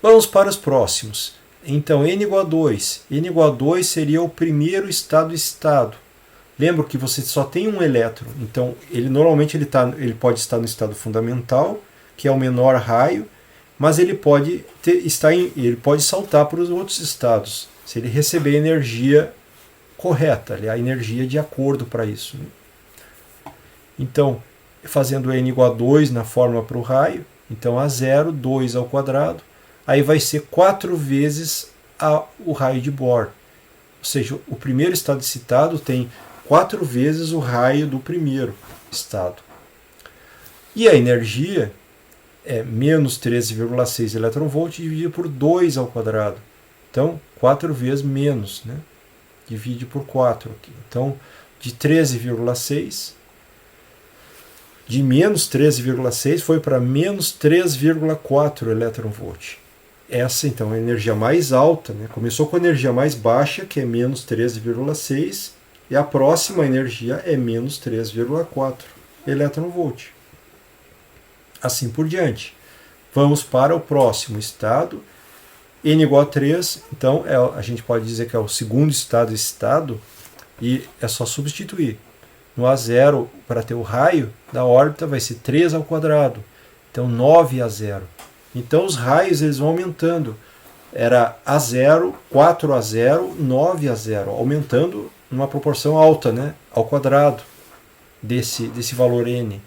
Vamos para os próximos. Então, n igual a 2. n igual a 2 seria o primeiro estado. Lembra que você só tem um elétron, então normalmente ele pode estar no estado fundamental, que é o menor raio, mas ele pode saltar para os outros estados, se ele receber a energia correta, a energia de acordo para isso. Então, fazendo n igual a 2 na fórmula para o raio, então a 0, 2 ao quadrado, aí vai ser 4 vezes o raio de Bohr. Ou seja, o primeiro estado excitado tem 4 vezes o raio do primeiro estado. E a energia é menos 13,6 elétron-volt dividido por 2 ao quadrado. Então, 4 vezes menos, né? Divide por 4 aqui. Então, de 13,6, de menos 13,6 foi para menos 3,4 elétron-volt. Essa, então, é a energia mais alta, né? Começou com a energia mais baixa, que é menos 13,6, e a próxima energia é menos 3,4 elétron-volt. Assim por diante. Vamos para o próximo estado, N igual a 3, então a gente pode dizer que é o segundo estado, e é só substituir. No A0, para ter o raio da órbita, vai ser 3 ao quadrado. Então 9A0. Então os raios eles vão aumentando. Era A0, 4A0, 9A0, aumentando numa proporção alta, né, ao quadrado desse valor N.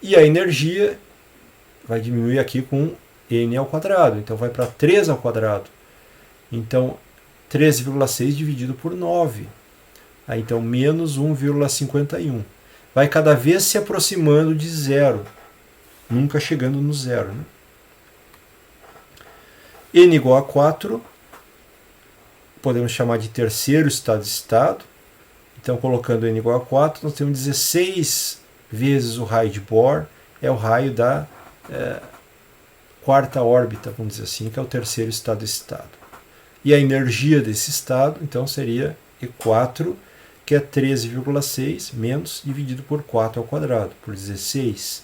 E a energia vai diminuir aqui com N ao quadrado. Então vai para 3 ao quadrado. Então 13,6 dividido por 9. Aí, então menos 1,51. Vai cada vez se aproximando de zero. Nunca chegando no zero. Né? N igual a 4. Podemos chamar de terceiro estado. Então, colocando N igual a 4, nós temos 16 vezes o raio de Bohr. É o raio da quarta órbita, vamos dizer assim, que é o terceiro estado. E a energia desse estado, então, seria E4, que é 13,6 menos dividido por 4 ao quadrado, por 16.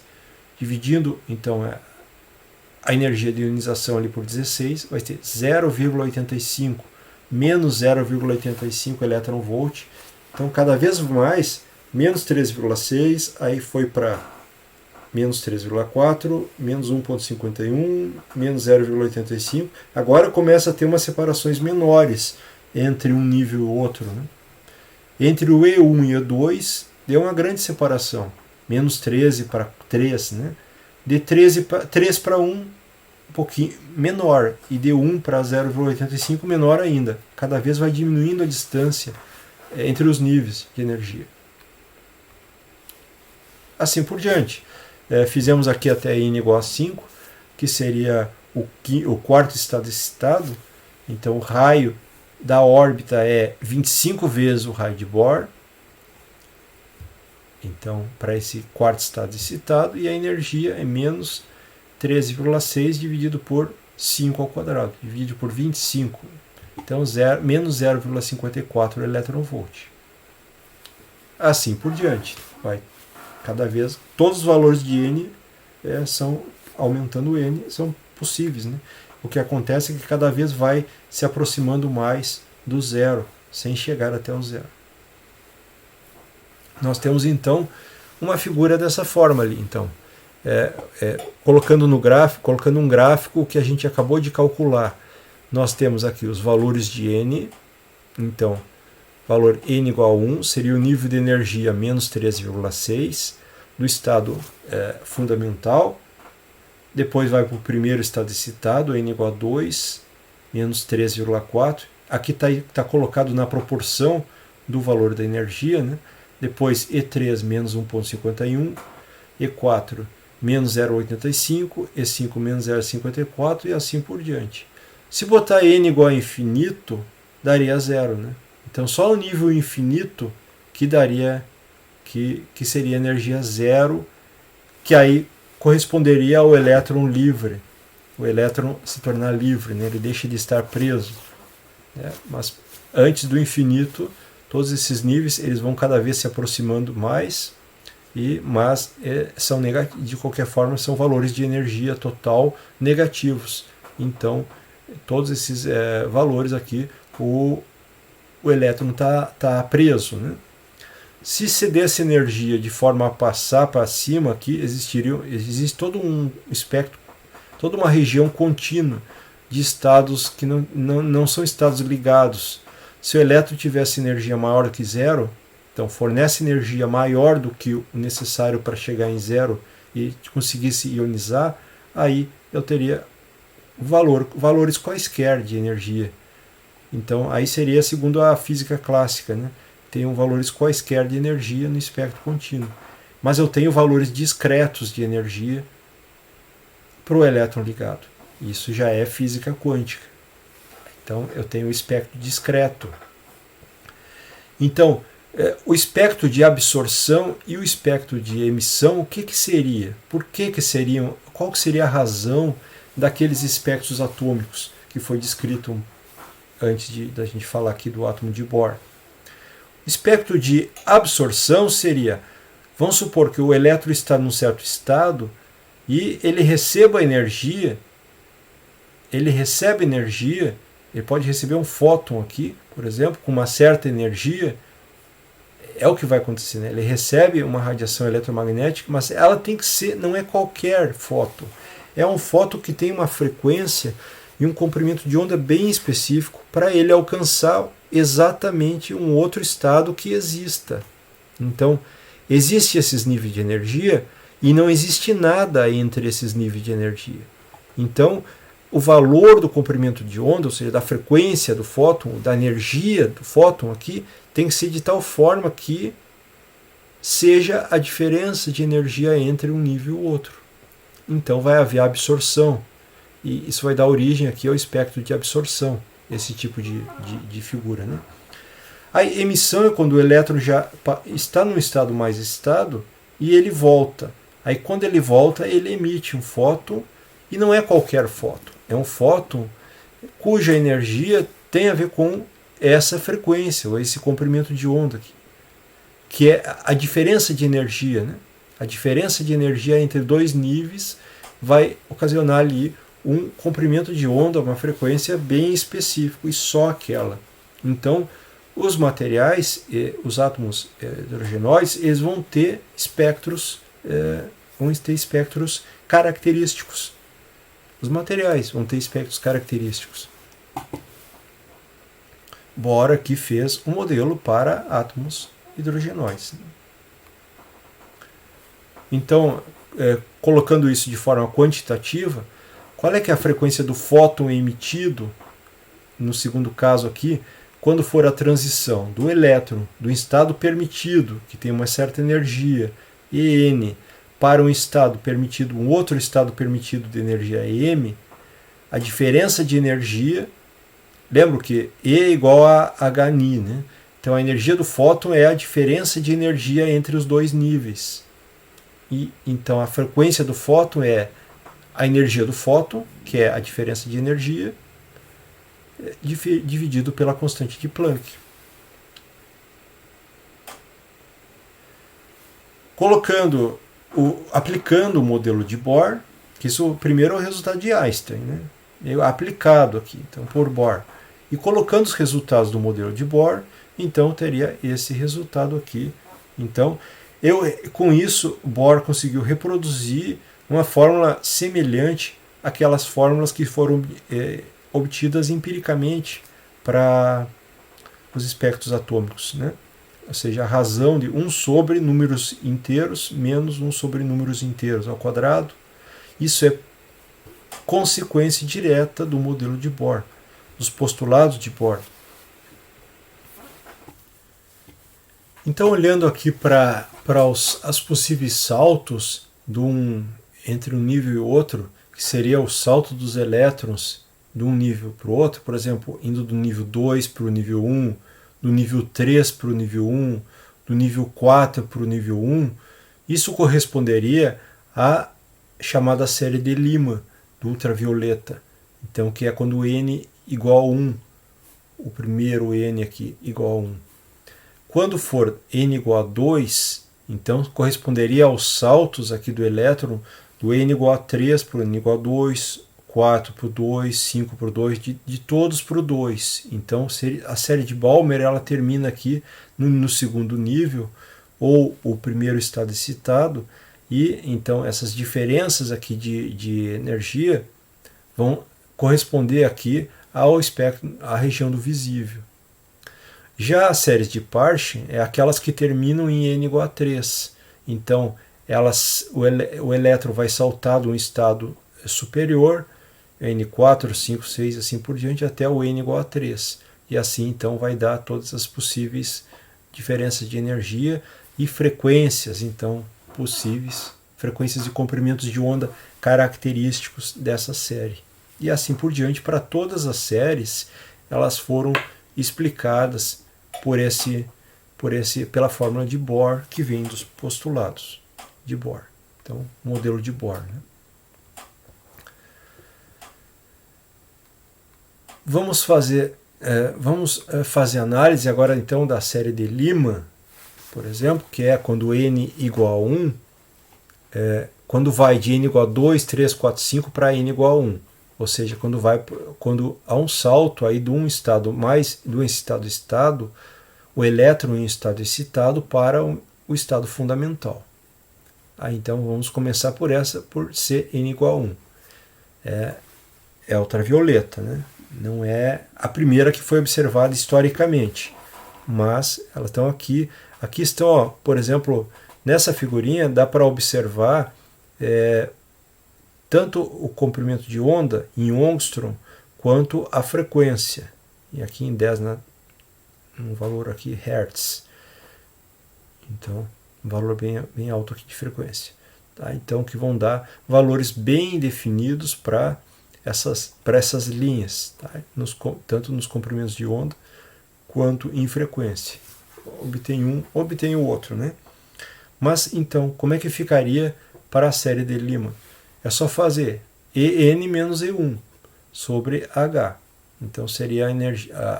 Dividindo, então, a energia de ionização ali por 16, vai ter 0,85 menos 0,85 elétron-volt. Então, cada vez mais, menos 13,6, aí foi para menos 3,4, menos 1,51, menos 0,85. Agora começa a ter umas separações menores entre um nível e o outro. Né? Entre o E1 e o E2, deu uma grande separação. Menos 13 para 3. Né? De 3 para 1, um pouquinho menor. E de 1 para 0,85, menor ainda. Cada vez vai diminuindo a distância entre os níveis de energia. Assim por diante. Fizemos aqui até N igual a 5, que seria o quarto estado. Então o raio da órbita é 25 vezes o raio de Bohr. Então, para esse quarto estado excitado, e a energia é menos 13,6 dividido por 5 ao quadrado, dividido por 25. Então, menos 0,54 elétron-volt. Assim por diante. Vai cada vez, todos os valores de N são, aumentando o N, são possíveis. Né? O que acontece é que cada vez vai se aproximando mais do zero, sem chegar até o zero. Nós temos então uma figura dessa forma ali. Então, colocando um gráfico que a gente acabou de calcular. Nós temos aqui os valores de N. Então, valor N igual a 1 seria o nível de energia menos 13,6 do estado fundamental. Depois vai para o primeiro estado excitado, N igual a 2, menos 13,4. Aqui está colocado na proporção do valor da energia. Né? Depois E3 menos 1,51, E4 menos 0,85, E5 menos 0,54 e assim por diante. Se botar N igual a infinito, daria zero. Né? Então só o nível infinito que daria, que seria energia zero, que aí corresponderia ao elétron livre. O elétron se tornar livre, né? Ele deixa de estar preso. Né? Mas antes do infinito, todos esses níveis eles vão cada vez se aproximando mais, mas são de qualquer forma são valores de energia total negativos. Então, todos esses valores aqui, o elétron está preso. Né? Se cedesse energia de forma a passar para cima, aqui existe todo um espectro, toda uma região contínua de estados que não são estados ligados. Se o elétron tivesse energia maior que zero, então fornece energia maior do que o necessário para chegar em zero e conseguisse ionizar, aí eu teria valores quaisquer de energia. Então aí seria segundo a física clássica, né? Tenho valores quaisquer de energia no espectro contínuo. Mas eu tenho valores discretos de energia para o elétron ligado. Isso já é física quântica. Então eu tenho o espectro discreto. Então, o espectro de absorção e o espectro de emissão, o que seria? Por que seriam? Qual que seria a razão daqueles espectros atômicos que foi descrito antes da gente falar aqui do átomo de Bohr? Espectro de absorção seria, vamos supor que o elétron está num certo estado e ele receba energia ele recebe energia, ele pode receber um fóton aqui, por exemplo, com uma certa energia, é o que vai acontecer, né? Ele recebe uma radiação eletromagnética, mas ela tem que ser, não é qualquer fóton, é um fóton que tem uma frequência e um comprimento de onda bem específico para ele alcançar exatamente um outro estado que exista. Então, existem esses níveis de energia e não existe nada entre esses níveis de energia. Então, o valor do comprimento de onda, ou seja, da frequência do fóton, da energia do fóton aqui, tem que ser de tal forma que seja a diferença de energia entre um nível e o outro. Então vai haver absorção, e isso vai dar origem aqui ao espectro de absorção, esse tipo de figura, né? A emissão é quando o elétron já está num estado mais excitado e ele volta. Aí quando ele volta, ele emite um fóton, e não é qualquer fóton, é um fóton cuja energia tem a ver com essa frequência, ou esse comprimento de onda aqui, que é a diferença de energia, né? A diferença de energia entre dois níveis vai ocasionar ali um comprimento de onda, uma frequência bem específica, e só aquela. Então, os materiais, os átomos hidrogenoides, eles vão ter espectros característicos. Os materiais vão ter espectros característicos. Bohr aqui fez um modelo para átomos hidrogenoides. Então, colocando isso de forma quantitativa, qual é que é a frequência do fóton emitido, no segundo caso aqui, quando for a transição do elétron do estado permitido, que tem uma certa energia, EN, para um estado permitido, um outro estado permitido de energia M, a diferença de energia, lembro que E é igual a Hν, né? Então a energia do fóton é a diferença de energia entre os dois níveis. E então a frequência do fóton é a energia do fóton, que é a diferença de energia, dividido pela constante de Planck. Aplicando o modelo de Bohr, que isso primeiro é o resultado de Einstein, né? Aplicado aqui, então por Bohr, e colocando os resultados do modelo de Bohr, então teria esse resultado aqui. Então, com isso, Bohr conseguiu reproduzir uma fórmula semelhante àquelas fórmulas que foram obtidas empiricamente para os espectros atômicos, né? Ou seja, a razão de 1 sobre números inteiros menos 1 sobre números inteiros ao quadrado. Isso é consequência direta do modelo de Bohr, dos postulados de Bohr. Então, olhando aqui para os possíveis saltos entre um nível e outro, que seria o salto dos elétrons de um nível para o outro, por exemplo, indo do nível 2 para o nível 1, do nível 3 para o nível 1, do nível 4 para o nível 1, isso corresponderia à chamada série de Lima, do ultravioleta. Então, que é quando o N igual a 1, o primeiro N aqui igual a 1. Quando for N igual a 2, então corresponderia aos saltos aqui do elétron, do N igual a 3 para o N igual a 2, 4 para o 2, 5 para o 2, de todos para o 2. Então a série de Balmer ela termina aqui no segundo nível, ou o primeiro estado excitado, e então essas diferenças aqui de energia vão corresponder aqui ao espectro, à região do visível. Já as séries de Parshin é aquelas que terminam em N igual a 3. Então o elétron vai saltar de um estado superior, N4, 5, 6, assim por diante, até o N igual a 3. E assim então vai dar todas as possíveis diferenças de energia e frequências então possíveis, frequências e comprimentos de onda característicos dessa série. E assim por diante, para todas as séries, elas foram explicadas pela fórmula de Bohr, que vem dos postulados de Bohr. Então, modelo de Bohr, né? Vamos fazer análise agora então da série de Lima, por exemplo, que é quando N igual a 1, quando vai de N igual a 2, 3, 4, 5 para N igual a 1. ou seja, quando há um salto aí de um estado a estado, o elétron em estado excitado para o estado fundamental. Então vamos começar por ser n igual a 1. É ultravioleta, né? Não é a primeira que foi observada historicamente, mas elas estão aqui. Aqui estão, ó, por exemplo, nessa figurinha dá para observar tanto o comprimento de onda em Ångström quanto a frequência. E aqui em 10, um valor aqui, Hertz. Então, um valor bem alto aqui de frequência. Tá? Então, que vão dar valores bem definidos para essas linhas, tá? Tanto nos comprimentos de onda quanto em frequência. Obtém um, obtém o outro, né? Mas, então, como é que ficaria para a série de Lima? É só fazer En menos E1 sobre H. Então, seria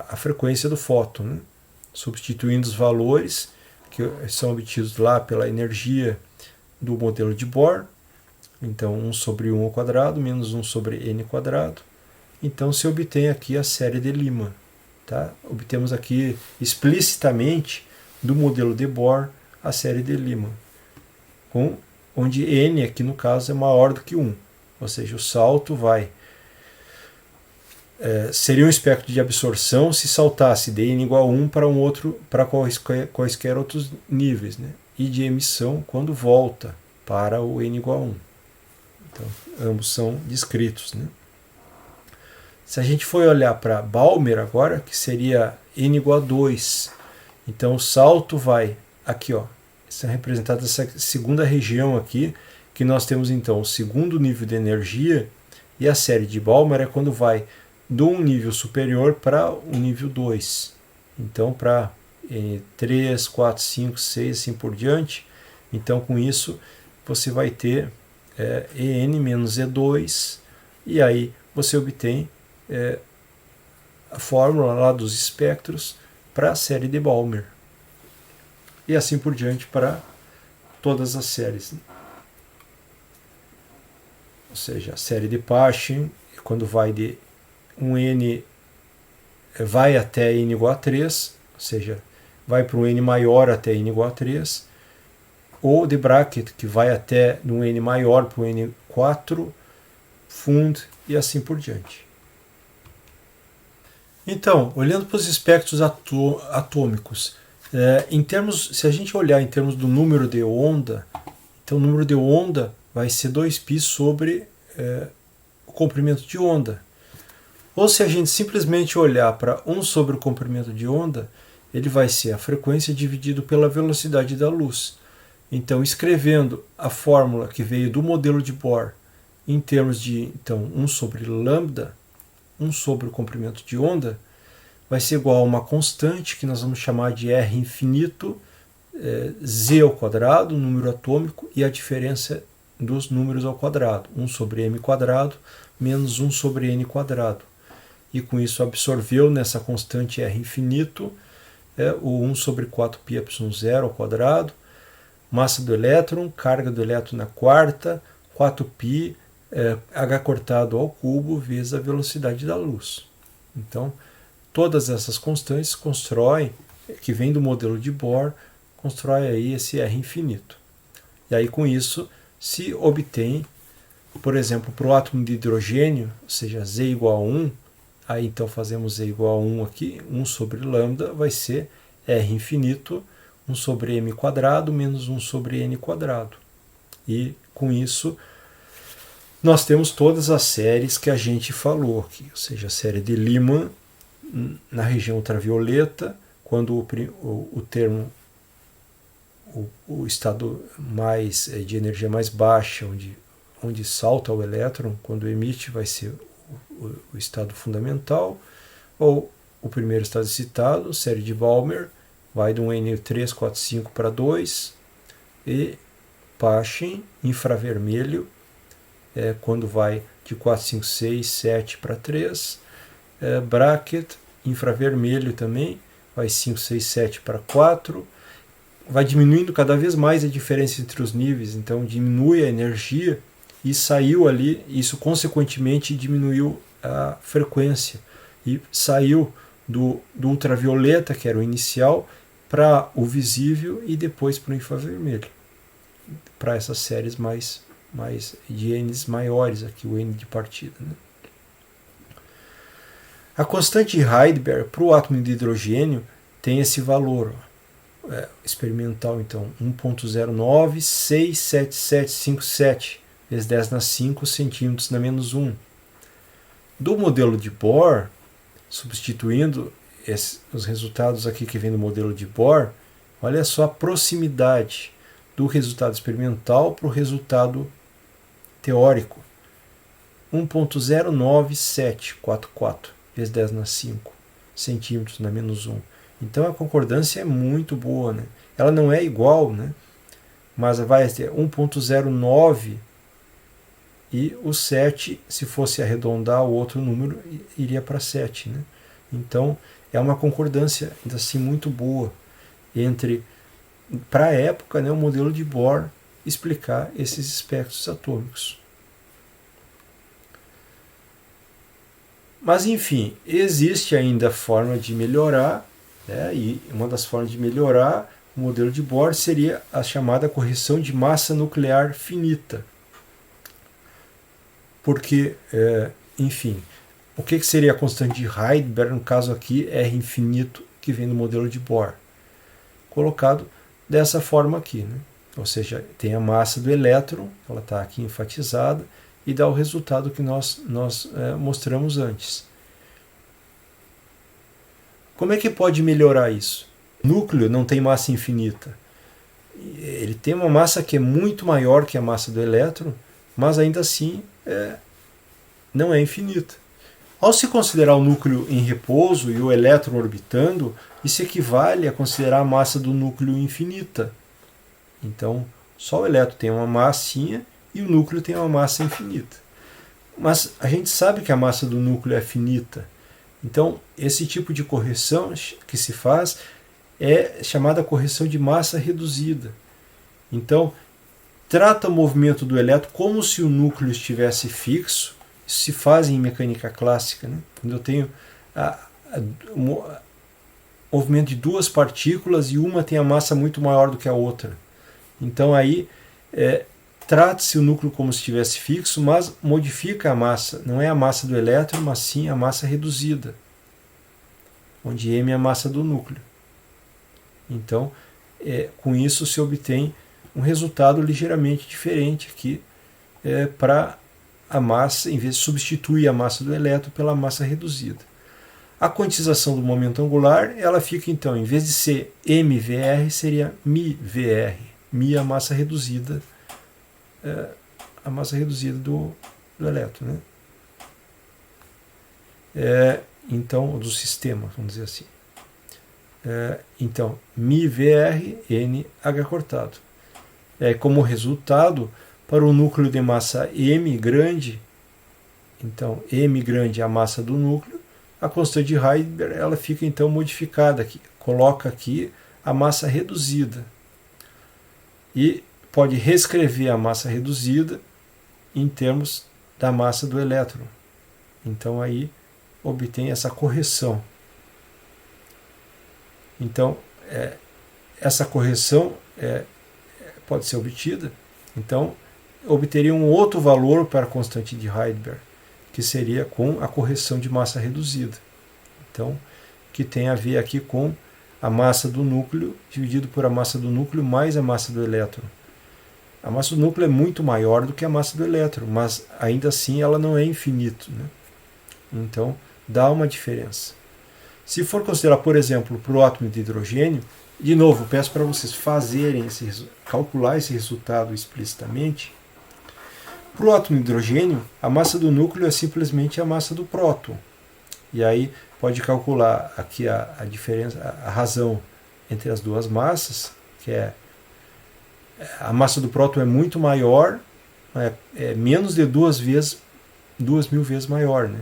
a frequência do fóton, né? Substituindo os valores que são obtidos lá pela energia do modelo de Bohr. Então, 1 sobre 1 ao quadrado menos 1 sobre n quadrado. Então, se obtém aqui a série de Lima. Tá? Obtemos aqui explicitamente do modelo de Bohr a série de Lima, onde n aqui no caso é maior do que 1. Ou seja, o salto seria um espectro de absorção se saltasse de n igual a 1 para quaisquer outros níveis, né? E de emissão quando volta para o n igual a 1. Então, ambos são descritos, né? Se a gente for olhar para Balmer agora, que seria n igual a 2, então o salto vai aqui, ó, está representada essa segunda região aqui, que nós temos então o segundo nível de energia, e a série de Balmer é quando vai de um nível superior para o nível 2. Então, para 3, 4, 5, 6, assim por diante. Então, com isso, você vai ter En menos E2, e aí você obtém a fórmula lá dos espectros para a série de Balmer. E assim por diante para todas as séries. Ou seja, a série de Paschen, quando vai de um n vai até n igual a 3, ou seja, vai para um n maior até n igual a 3, ou de Brackett, que vai até um n maior para um n4, Fund e assim por diante. Então, olhando para os espectros atômicos, se a gente olhar em termos do número de onda, então o número de onda vai ser 2π sobre o comprimento de onda. Ou se a gente simplesmente olhar para 1 sobre o comprimento de onda, ele vai ser a frequência dividido pela velocidade da luz. Então, escrevendo a fórmula que veio do modelo de Bohr em termos de 1 sobre lambda, 1 sobre o comprimento de onda, vai ser igual a uma constante que nós vamos chamar de R infinito, z ao quadrado, número atômico, e a diferença dos números ao quadrado, 1 sobre m quadrado menos 1 sobre n quadrado. E com isso absorveu nessa constante R infinito o 1 sobre 4πε0 ao quadrado, massa do elétron, carga do elétron na quarta, 4π, h cortado ao cubo vezes a velocidade da luz. Então, todas essas constantes constroem, que vem do modelo de Bohr, constrói aí esse R infinito. E aí com isso se obtém, por exemplo, para o átomo de hidrogênio, ou seja, Z igual a 1, aí então fazemos Z igual a 1 aqui, 1 sobre lambda vai ser R infinito, 1 sobre m quadrado menos 1 sobre n quadrado. E com isso nós temos todas as séries que a gente falou aqui, ou seja, a série de Lyman na região ultravioleta, quando o termo, o estado de energia mais baixa, onde salta o elétron, quando emite vai ser o estado fundamental, ou o primeiro estado excitado, série de Balmer, vai de um N3, 4, 5 para 2, e Paschen, infravermelho, quando vai de 4, 5, 6, 7 para 3, Brackett, infravermelho também, vai 5, 6, 7 para 4, vai diminuindo cada vez mais a diferença entre os níveis, então diminui a energia e saiu ali, isso consequentemente diminuiu a frequência e saiu do ultravioleta, que era o inicial, para o visível e depois para o infravermelho, para essas séries mais de N's maiores, aqui o N de partida, né? A constante de Heisenberg para o átomo de hidrogênio tem esse valor experimental, então 1.0967757 vezes 10 na 5 centímetros na menos 1. Do modelo de Bohr, substituindo os resultados aqui que vem do modelo de Bohr, olha só a proximidade do resultado experimental para o resultado teórico. 1.09744 vezes 10 na 5 centímetros na menos 1. Então a concordância é muito boa, né? Ela não é igual, né? Mas vai ter 1.09 e o 7, se fosse arredondar o outro número, iria para 7, né? Então é uma concordância ainda assim muito boa entre, para a época, né, o modelo de Bohr explicar esses espectros atômicos. Mas enfim, existe ainda a forma de melhorar, né, e uma das formas de melhorar o modelo de Bohr seria a chamada correção de massa nuclear finita. Porque, enfim, o que seria a constante de Heisenberg, no caso aqui, R infinito, que vem no modelo de Bohr? Colocado dessa forma aqui, né? Ou seja, tem a massa do elétron, ela está aqui enfatizada, e dá o resultado que nós mostramos antes. Como é que pode melhorar isso? O núcleo não tem massa infinita. Ele tem uma massa que é muito maior que a massa do elétron, mas ainda assim não é infinita. Ao se considerar o núcleo em repouso e o elétron orbitando, isso equivale a considerar a massa do núcleo infinita. Então, só o elétron tem uma massinha e o núcleo tem uma massa infinita. Mas a gente sabe que a massa do núcleo é finita. Então, esse tipo de correção que se faz é chamada correção de massa reduzida. Então, trata o movimento do elétron como se o núcleo estivesse fixo. Isso se faz em mecânica clássica, né? Quando eu tenho o movimento de duas partículas e uma tem a massa muito maior do que a outra. Então aí trata-se o núcleo como se estivesse fixo, mas modifica a massa. Não é a massa do elétron, mas sim a massa reduzida, onde m é a massa do núcleo. Então, com isso se obtém um resultado ligeiramente diferente aqui para a massa, em vez de substituir a massa do elétron pela massa reduzida. A quantização do momento angular, ela fica então, em vez de ser mvr, seria μvr. μ é a massa reduzida do elétron, né? Então, do sistema, vamos dizer assim. Então, μvr, n, h cortado. Como resultado, para o núcleo de massa m grande, então m grande é a massa do núcleo, a constante de Heisenberg ela fica então modificada aqui, coloca aqui a massa reduzida e pode reescrever a massa reduzida em termos da massa do elétron. Então aí obtém essa correção. Então essa correção pode ser obtida. Então obteria um outro valor para a constante de Heisenberg, que seria com a correção de massa reduzida. Então, que tem a ver aqui com a massa do núcleo dividido por a massa do núcleo mais a massa do elétron. A massa do núcleo é muito maior do que a massa do elétron, mas ainda assim ela não é infinito, né? Então, dá uma diferença. Se for considerar, por exemplo, para o átomo de hidrogênio, de novo, peço para vocês calcular esse resultado explicitamente. Para o átomo de hidrogênio, a massa do núcleo é simplesmente a massa do próton. E aí pode calcular aqui a diferença, a razão entre as duas massas, que a massa do próton é muito maior, é menos de 2.000 vezes maior, né?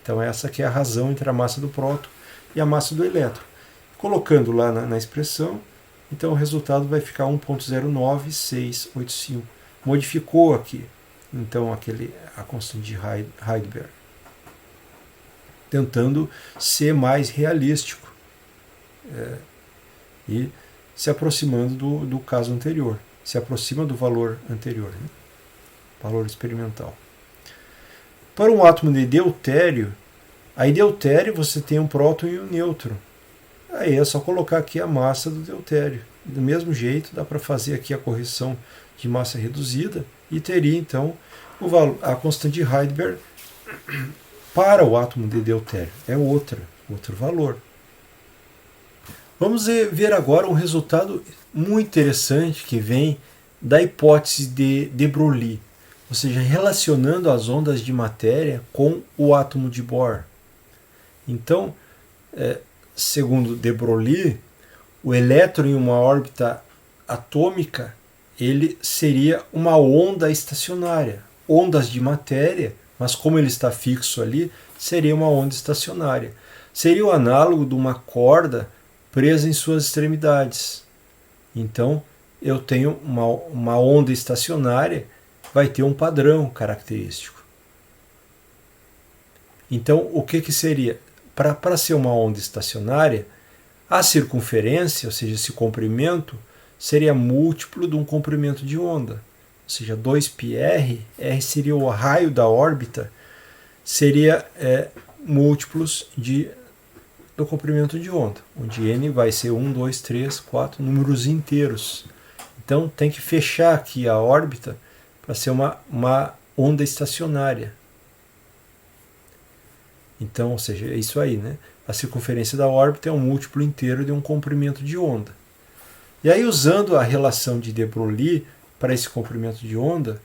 Então essa aqui é a razão entre a massa do próton e a massa do elétron. Colocando lá na expressão, então o resultado vai ficar 1.09685. Modificou aqui. então a constante de Heidelberg, tentando ser mais realístico e se aproximando do caso anterior, se aproxima do valor anterior, né? Valor experimental. Para um átomo de deutério, aí deutério você tem um próton e um nêutron. Aí é só colocar aqui a massa do deutério. Do mesmo jeito, dá para fazer aqui a correção de massa reduzida e teria então a constante de Heidelberg para o átomo de deutério. É outro valor. Vamos ver agora um resultado muito interessante que vem da hipótese de Broglie, ou seja, relacionando as ondas de matéria com o átomo de Bohr. Então, segundo de Broglie, o elétron em uma órbita atômica ele seria uma onda estacionária. Ondas de matéria, mas como ele está fixo ali, seria uma onda estacionária. Seria o análogo de uma corda presa em suas extremidades. Então, eu tenho uma onda estacionária, vai ter um padrão característico. Então, o que seria? Para ser uma onda estacionária, a circunferência, ou seja, esse comprimento, seria múltiplo de um comprimento de onda. Ou seja, 2πr, r seria o raio da órbita, seria múltiplos do comprimento de onda, onde n vai ser 1, 2, 3, 4, números inteiros. Então tem que fechar aqui a órbita para ser uma onda estacionária. Então, ou seja, é isso aí, né? A circunferência da órbita é um múltiplo inteiro de um comprimento de onda. E aí, usando a relação de de Broglie para esse comprimento de onda,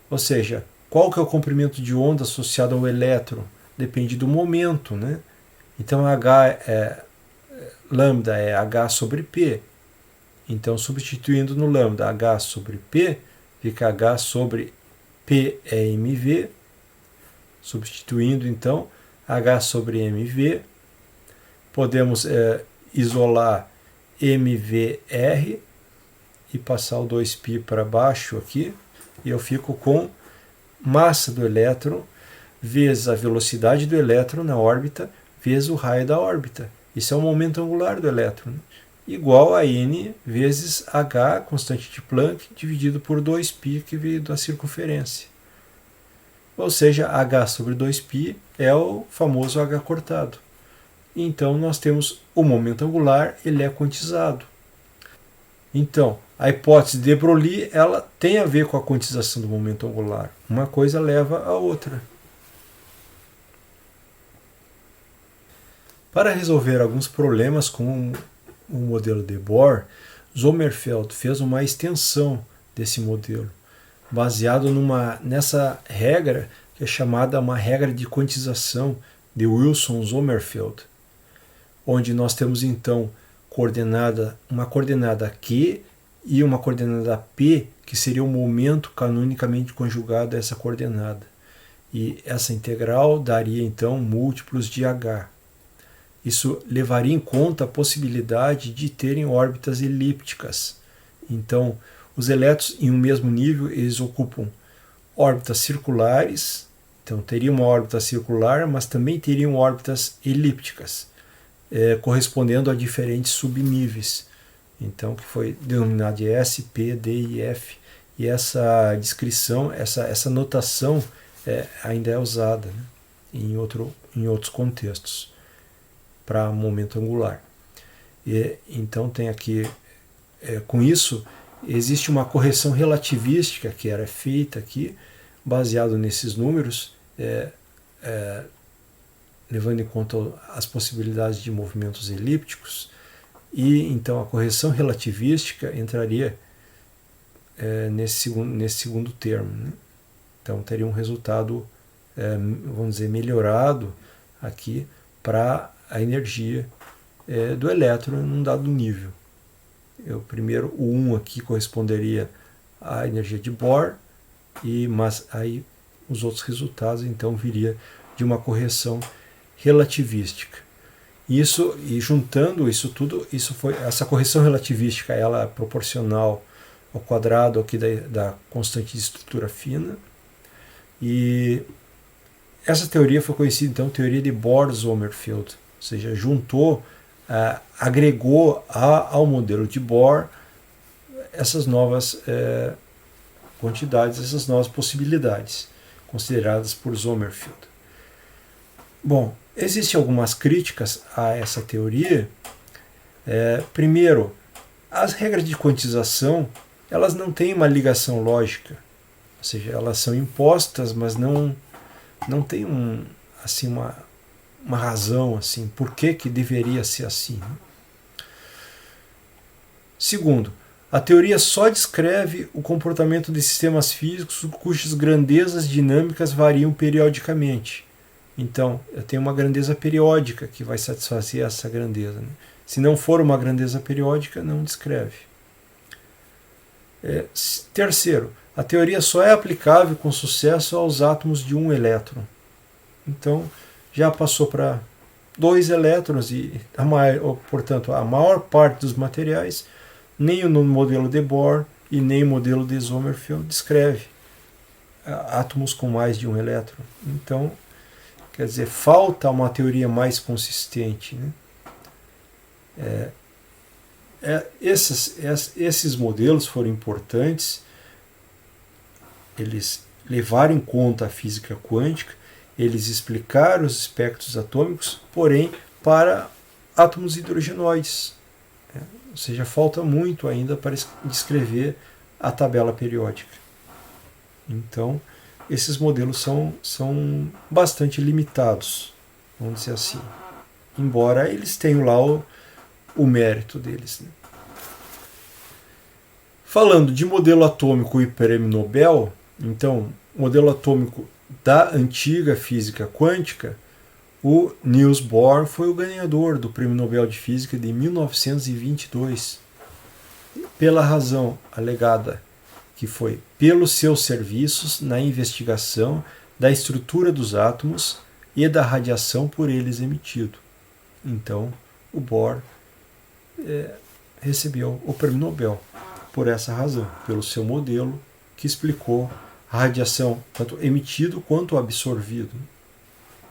ou seja, qual que é o comprimento de onda associado ao elétron? Depende do momento, né? Então, lambda é h sobre p. Então, substituindo no lambda h sobre p, fica h sobre p é mv. Substituindo, então, h sobre mv, podemos isolar mvr e passar o 2π para baixo aqui, e eu fico com massa do elétron vezes a velocidade do elétron na órbita vezes o raio da órbita. Isso é o momento angular do elétron, igual a n vezes h, constante de Planck, dividido por 2π, que veio da circunferência. Ou seja, h sobre 2π é o famoso h cortado. Então, nós temos o momento angular, ele é quantizado. Então, a hipótese de Broglie ela tem a ver com a quantização do momento angular. Uma coisa leva a outra. Para resolver alguns problemas com o modelo de Bohr, Sommerfeld fez uma extensão desse modelo, baseado nessa regra que é chamada uma regra de quantização de Wilson-Sommerfeld, onde nós temos então uma coordenada Q e uma coordenada P, que seria o momento canonicamente conjugado a essa coordenada. E essa integral daria então múltiplos de H. Isso levaria em conta a possibilidade de terem órbitas elípticas. Então, os elétrons em um mesmo nível, eles ocupam órbitas circulares, então teria uma órbita circular, mas também teriam órbitas elípticas, correspondendo a diferentes subníveis. Então, que foi denominado de S, P, D e F. E essa descrição, essa notação ainda é usada, né, em outros contextos, para momento angular. Então, tem aqui, com isso, existe uma correção relativística que era feita aqui, baseado nesses números, levando em conta as possibilidades de movimentos elípticos, e então a correção relativística entraria nesse segundo termo, né? Então teria um resultado, vamos dizer, melhorado aqui para a energia do elétron em um dado nível. Primeiro, o 1 aqui corresponderia à energia de Bohr, mas aí os outros resultados então viria de uma correção relativística. Isso, e juntando isso tudo, essa correção relativística ela é proporcional ao quadrado aqui da constante de estrutura fina, E essa teoria foi conhecida então teoria de Bohr-Sommerfeld, ou seja, juntou, agregou ao modelo de Bohr essas novas quantidades, essas novas possibilidades consideradas por Sommerfeld. Bom, existem algumas críticas a essa teoria. Primeiro, as regras de quantização elas não têm uma ligação lógica, ou seja, elas são impostas, mas não tem uma razão assim, por que deveria ser assim. Segundo, a teoria só descreve o comportamento de sistemas físicos cujas grandezas dinâmicas variam periodicamente. Então, eu tenho uma grandeza periódica que vai satisfazer essa grandeza. Se não for uma grandeza periódica, não descreve. Terceiro, a teoria só é aplicável com sucesso aos átomos de um elétron. Então, já passou para 2 elétrons e, portanto, a maior parte dos materiais, nem no modelo de Bohr e nem o modelo de Sommerfeld descreve átomos com mais de um elétron. Então, quer dizer, falta uma teoria mais consistente. Esses modelos foram importantes, eles levaram em conta a física quântica, eles explicaram os espectros atômicos, porém para átomos hidrogenoides. Ou seja, falta muito ainda para descrever a tabela periódica. Então, esses modelos são bastante limitados, vamos dizer assim, embora eles tenham lá o mérito deles. Falando de modelo atômico e prêmio Nobel, então, modelo atômico da antiga física quântica, o Niels Bohr foi o ganhador do Prêmio Nobel de Física de 1922, pela razão alegada que foi pelos seus serviços na investigação da estrutura dos átomos e da radiação por eles emitido. Então, o Bohr recebeu o Prêmio Nobel por essa razão, pelo seu modelo que explicou a radiação, tanto emitido quanto absorvido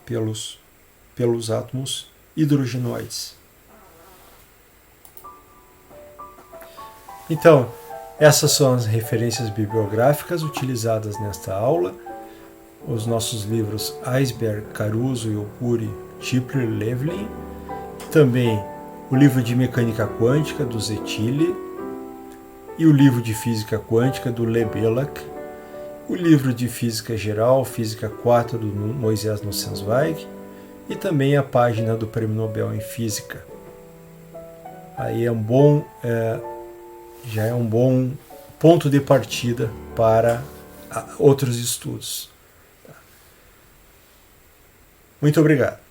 pelos átomos hidrogenoides. Então, essas são as referências bibliográficas utilizadas nesta aula. Os nossos livros Eisberg, Caruso e Okuri, Tipler, Levlin. Também o livro de Mecânica Quântica, do Zetili. E o livro de Física Quântica, do Lebelak. O livro de Física Geral, Física 4, do Moisés Nussensweig. E também a página do Prêmio Nobel em Física. Aí já é um bom ponto de partida para outros estudos. Muito obrigado.